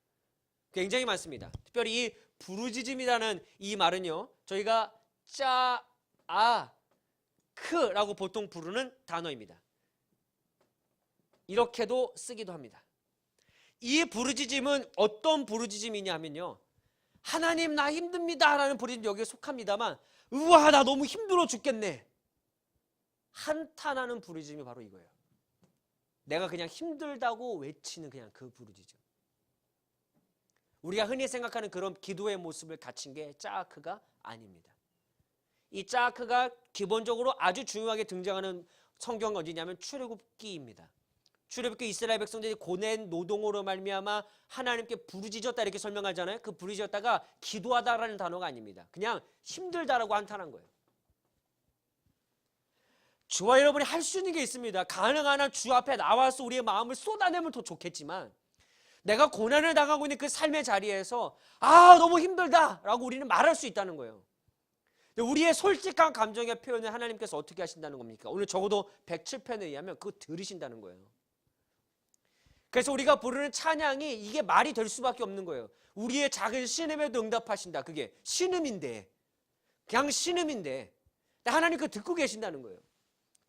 굉장히 많습니다. 특별히 이 부르짖음이라는 이 말은요, 저희가 크라고 보통 부르는 단어입니다. 이렇게도 쓰기도 합니다. 이 부르짖음은 어떤 부르짖음이냐면요, 하나님 나 힘듭니다 라는 부르짖음 여기에 속합니다만, 우와 나 너무 힘들어 죽겠네, 한탄하는 부르짖음이 바로 이거예요. 내가 그냥 힘들다고 외치는 그냥 그 부르짖음. 우리가 흔히 생각하는 그런 기도의 모습을 갖춘 게 짜크가 아닙니다. 이 짜크가 기본적으로 아주 중요하게 등장하는 성경은 어디냐면 출애굽기입니다. 출애굽기 이스라엘 백성들이 고된 노동으로 말미암아 하나님께 부르짖었다 이렇게 설명하잖아요. 그 부르짖었다가 기도하다라는 단어가 아닙니다. 그냥 힘들다라고 한탄한 거예요. 저와 여러분이 할 수 있는 게 있습니다. 가능한 한 주 앞에 나와서 우리의 마음을 쏟아내면 더 좋겠지만, 내가 고난을 당하고 있는 그 삶의 자리에서 너무 힘들다 라고 우리는 말할 수 있다는 거예요. 우리의 솔직한 감정의 표현을 하나님께서 어떻게 하신다는 겁니까? 오늘 적어도 107편에 의하면 그거 들으신다는 거예요. 그래서 우리가 부르는 찬양이 이게 말이 될 수밖에 없는 거예요. 우리의 작은 신음에도 응답하신다. 그게 신음인데, 그냥 신음인데 하나님 그거 듣고 계신다는 거예요.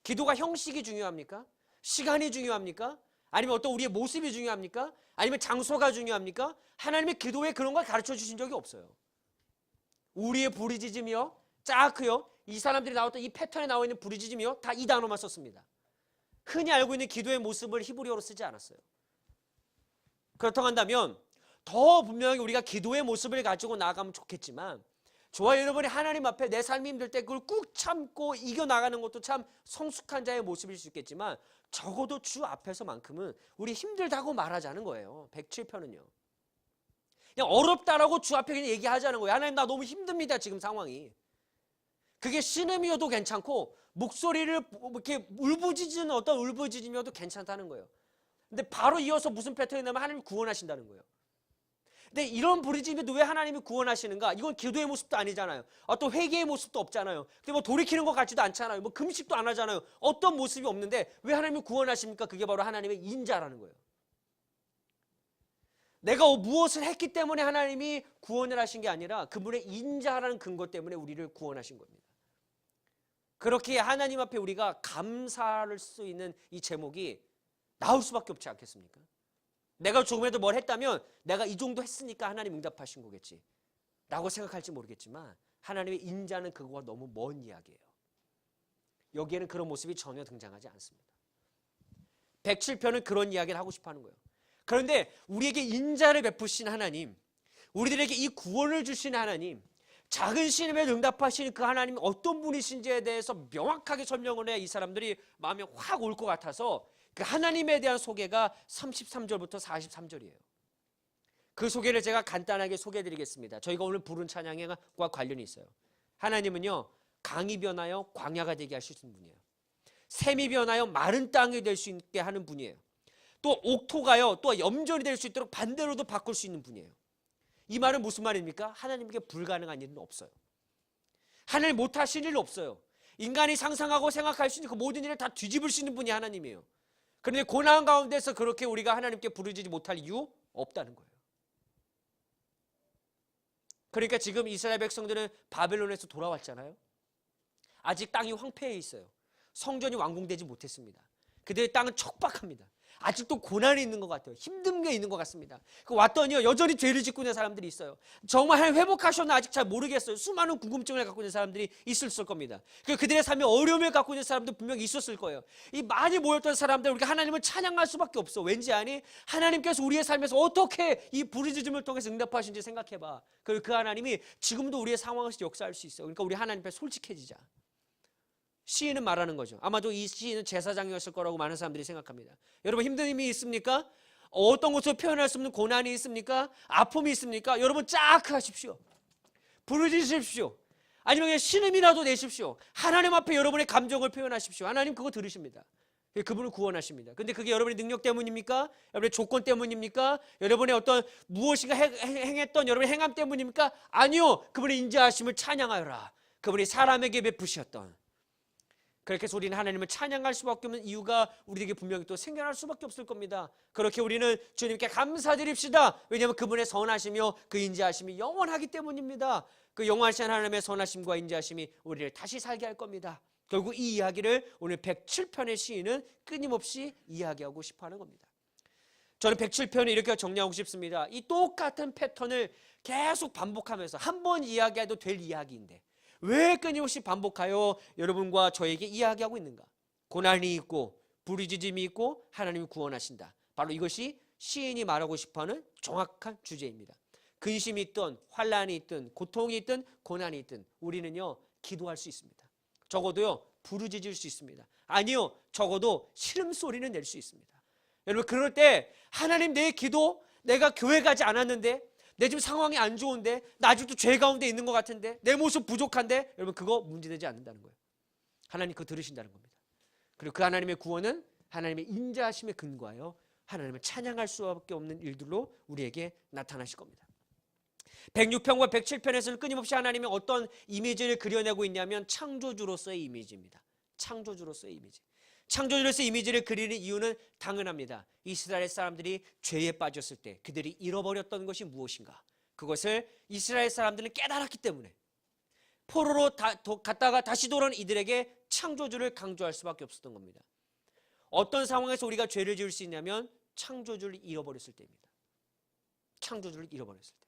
기도가 형식이 중요합니까? 시간이 중요합니까? 아니면 어떤 우리의 모습이 중요합니까? 아니면 장소가 중요합니까? 하나님의 기도에 그런 걸 가르쳐 주신 적이 없어요. 우리의 부르짖음이요, 짜크요, 이 사람들이 나왔던 이 패턴에 나와 있는 부르짖음이요, 다 이 단어만 썼습니다. 흔히 알고 있는 기도의 모습을 히브리어로 쓰지 않았어요. 그렇다고 한다면 더 분명히 우리가 기도의 모습을 가지고 나아가면 좋겠지만, 저와 여러분이 하나님 앞에 내 삶이 힘들 때 그걸 꾹 참고 이겨나가는 것도 참 성숙한 자의 모습일 수 있겠지만, 적어도 주 앞에서만큼은 우리 힘들다고 말하자는 거예요. 107편은요. 그냥 어렵다라고 주 앞에 그냥 얘기하자는 거예요. 하나님 나 너무 힘듭니다 지금 상황이. 그게 신음이어도 괜찮고 목소리를 이렇게 울부짖는 어떤 울부짖음이어도 괜찮다는 거예요. 근데 바로 이어서 무슨 패턴이 나면 하나님이 구원하신다는 거예요. 근데 이런 부르짖음에도 왜 하나님이 구원하시는가? 이건 기도의 모습도 아니잖아요. 어떤 회개의 모습도 없잖아요. 근데 뭐 돌이키는 것 같지도 않잖아요. 뭐 금식도 안 하잖아요. 어떤 모습이 없는데 왜 하나님이 구원하십니까? 그게 바로 하나님의 인자라는 거예요. 내가 무엇을 했기 때문에 하나님이 구원을 하신 게 아니라 그분의 인자라는 근거 때문에 우리를 구원하신 겁니다. 그렇게 하나님 앞에 우리가 감사할 수 있는 이 제목이 나올 수밖에 없지 않겠습니까? 내가 조금이라도 뭘 했다면 내가 이 정도 했으니까 하나님 응답하신 거겠지 라고 생각할지 모르겠지만, 하나님의 인자는 그거와 너무 먼 이야기예요. 여기에는 그런 모습이 전혀 등장하지 않습니다. 107편은 그런 이야기를 하고 싶어 하는 거예요. 그런데 우리에게 인자를 베푸신 하나님, 우리들에게 이 구원을 주신 하나님, 작은 신임에 응답하시는 그 하나님이 어떤 분이신지에 대해서 명확하게 설명을 해야 이 사람들이 마음에 확 올 것 같아서 그 하나님에 대한 소개가 33절부터 43절이에요. 그 소개를 제가 간단하게 소개해드리겠습니다. 저희가 오늘 부른 찬양과 관련이 있어요. 하나님은요, 강이 변하여 광야가 되게 하시는 분이에요. 샘이 변하여 마른 땅이 될 수 있게 하는 분이에요. 또 옥토가요, 또 염전이 될 수 있도록 반대로도 바꿀 수 있는 분이에요. 이 말은 무슨 말입니까? 하나님께 불가능한 일은 없어요. 하나님 못하신 일은 없어요. 인간이 상상하고 생각할 수 있는 그 모든 일을 다 뒤집을 수 있는 분이 하나님이에요. 그런데 고난 가운데서 그렇게 우리가 하나님께 부르짖지 못할 이유 없다는 거예요. 그러니까 지금 이스라엘 백성들은 바벨론에서 돌아왔잖아요. 아직 땅이 황폐해 있어요. 성전이 완공되지 못했습니다. 그들의 땅은 척박합니다. 아직도 고난이 있는 것 같아요. 힘든 게 있는 것 같습니다. 왔더니요, 여전히 죄를 짓고 있는 사람들이 있어요. 정말 하나님 회복하셨나 아직 잘 모르겠어요. 수많은 궁금증을 갖고 있는 사람들이 있었을 겁니다. 그들의 삶에 어려움을 갖고 있는 사람도 분명히 있었을 거예요. 이 많이 모였던 사람들, 우리가 하나님을 찬양할 수밖에 없어. 왠지 아니? 하나님께서 우리의 삶에서 어떻게 이 부르짖음을 통해서 응답하신지 생각해봐. 그리고 그 하나님이 지금도 우리의 상황에서 역사할 수 있어요. 그러니까 우리 하나님 앞에 솔직해지자. 시인은 말하는 거죠. 아마도 이 시인은 제사장이었을 거라고 많은 사람들이 생각합니다. 여러분, 힘든 힘이 있습니까? 어떤 것으로 표현할 수 없는 고난이 있습니까? 아픔이 있습니까? 여러분, 쫙 하십시오. 부르짖으십시오. 아니면 그냥 신음이라도 내십시오. 하나님 앞에 여러분의 감정을 표현하십시오. 하나님 그거 들으십니다. 그분을 구원하십니다. 근데 그게 여러분의 능력 때문입니까? 여러분의 조건 때문입니까? 여러분의 어떤 무엇인가 행했던 여러분의 행함 때문입니까? 아니요. 그분의 인자하심을 찬양하여라. 그분이 사람에게 베푸셨던, 그렇게 해서 우리는 하나님을 찬양할 수밖에 없는 이유가 우리에게 분명히 또 생겨날 수밖에 없을 겁니다. 그렇게 우리는 주님께 감사드립시다. 왜냐하면 그분의 선하시며 그 인자하심이 영원하기 때문입니다. 그 영원하신 하나님의 선하심과 인자하심이 우리를 다시 살게 할 겁니다. 결국 이 이야기를 오늘 107편의 시인은 끊임없이 이야기하고 싶어하는 겁니다. 저는 107편을 이렇게 정리하고 싶습니다. 이 똑같은 패턴을 계속 반복하면서 한 번 이야기해도 될 이야기인데 왜 끊임없이 반복하여 여러분과 저에게 이야기하고 있는가? 고난이 있고 부르짖음이 있고 하나님이 구원하신다. 바로 이것이 시인이 말하고 싶어하는 정확한 주제입니다. 근심이 있든 환난이 있든 고통이 있든 고난이 있든 우리는요, 기도할 수 있습니다. 적어도요, 부르짖을 수 있습니다. 아니요, 적어도 신음소리는 낼 수 있습니다. 여러분, 그럴 때 하나님, 내 기도, 내가 교회 가지 않았는데, 내 지금 상황이 안 좋은데, 나 아직도 죄 가운데 있는 것 같은데, 내 모습 부족한데, 여러분, 그거 문제되지 않는다는 거예요. 하나님 그거 들으신다는 겁니다. 그리고 그 하나님의 구원은 하나님의 인자하심에 근거하여 하나님을 찬양할 수밖에 없는 일들로 우리에게 나타나실 겁니다. 106편과 107편에서는 끊임없이 하나님이 어떤 이미지를 그려내고 있냐면 창조주로서의 이미지입니다. 창조주로서의 이미지. 창조주로서의 이미지를 그리는 이유는 당연합니다. 이스라엘 사람들이 죄에 빠졌을 때 그들이 잃어버렸던 것이 무엇인가? 그것을 이스라엘 사람들은 깨달았기 때문에 포로로 갔다가 다시 돌아온 이들에게 창조주를 강조할 수밖에 없었던 겁니다. 어떤 상황에서 우리가 죄를 지을 수 있냐면 창조주를 잃어버렸을 때입니다. 창조주를 잃어버렸을 때.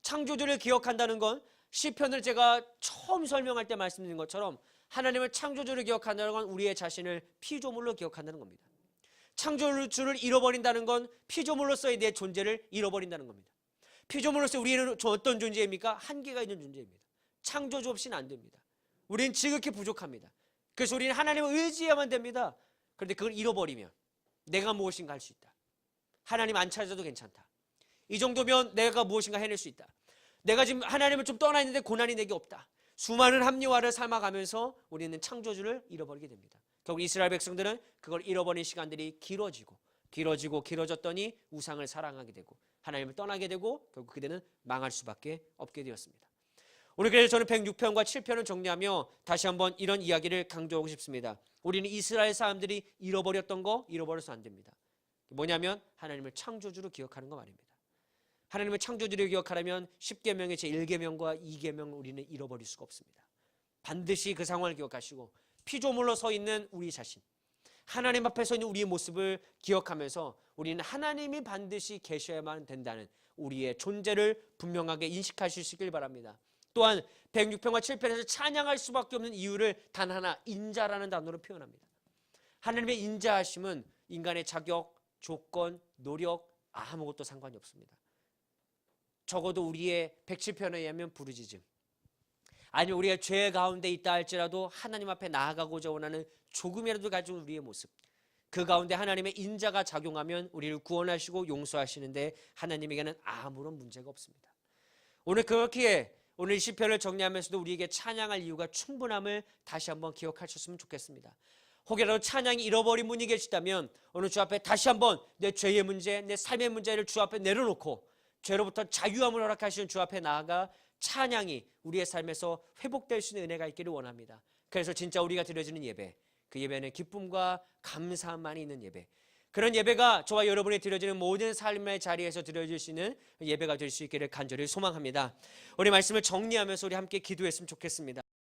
창조주를 기억한다는 건 시편을 제가 처음 설명할 때 말씀드린 것처럼 하나님을 창조주를 기억한다는 건 우리의 자신을 피조물로 기억한다는 겁니다. 창조주를 잃어버린다는 건 피조물로서의 내 존재를 잃어버린다는 겁니다. 피조물로서 우리는 어떤 존재입니까? 한계가 있는 존재입니다. 창조주 없이는 안 됩니다. 우리는 지극히 부족합니다. 그래서 우리는 하나님을 의지해야만 됩니다. 그런데 그걸 잃어버리면 내가 무엇인가 할 수 있다. 하나님 안 찾아도 괜찮다. 이 정도면 내가 무엇인가 해낼 수 있다. 내가 지금 하나님을 좀 떠나 있는데 고난이 내게 없다. 수많은 합리화를 삶아가면서 우리는 창조주를 잃어버리게 됩니다. 결국 이스라엘 백성들은 그걸 잃어버린 시간들이 길어졌더니 우상을 사랑하게 되고 하나님을 떠나게 되고 결국 그들은 망할 수밖에 없게 되었습니다. 오늘 그래서 저는 106편과 7편을 정리하며 다시 한번 이런 이야기를 강조하고 싶습니다. 우리는 이스라엘 사람들이 잃어버렸던 거 잃어버려서 안 됩니다. 뭐냐면 하나님을 창조주로 기억하는 거 말입니다. 하나님을 창조주로 기억하려면 10계명의 제1계명과 2계명을 우리는 잃어버릴 수가 없습니다. 반드시 그 상황을 기억하시고 피조물로 서 있는 우리 자신, 하나님 앞에 서 있는 우리의 모습을 기억하면서 우리는 하나님이 반드시 계셔야만 된다는 우리의 존재를 분명하게 인식하실 수 있길 바랍니다. 또한 106편과 7편에서 찬양할 수밖에 없는 이유를 단 하나, 인자라는 단어로 표현합니다. 하나님의 인자하심은 인간의 자격, 조건, 노력 아무것도 상관이 없습니다. 적어도 우리의 107편에 의하면 부르짖음, 아니면 우리가 죄 가운데 있다 할지라도 하나님 앞에 나아가고자 원하는 조금이라도 가진 우리의 모습, 그 가운데 하나님의 인자가 작용하면 우리를 구원하시고 용서하시는데 하나님에게는 아무런 문제가 없습니다. 오늘 그렇기에 오늘 이 시편을 정리하면서도 우리에게 찬양할 이유가 충분함을 다시 한번 기억하셨으면 좋겠습니다. 혹여라도 찬양이 잃어버린 분이 계시다면 오늘 주 앞에 다시 한번 내 죄의 문제, 내 삶의 문제를 주 앞에 내려놓고 죄로부터 자유함을 허락하시는 주 앞에 나아가 찬양이 우리의 삶에서 회복될 수 있는 은혜가 있기를 원합니다. 그래서 진짜 우리가 드려지는 예배, 그 예배는 기쁨과 감사함만이 있는 예배, 그런 예배가 저와 여러분이 드려지는 모든 삶의 자리에서 드려질 수 있는 예배가 될 수 있기를 간절히 소망합니다. 우리 말씀을 정리하면서 우리 함께 기도했으면 좋겠습니다.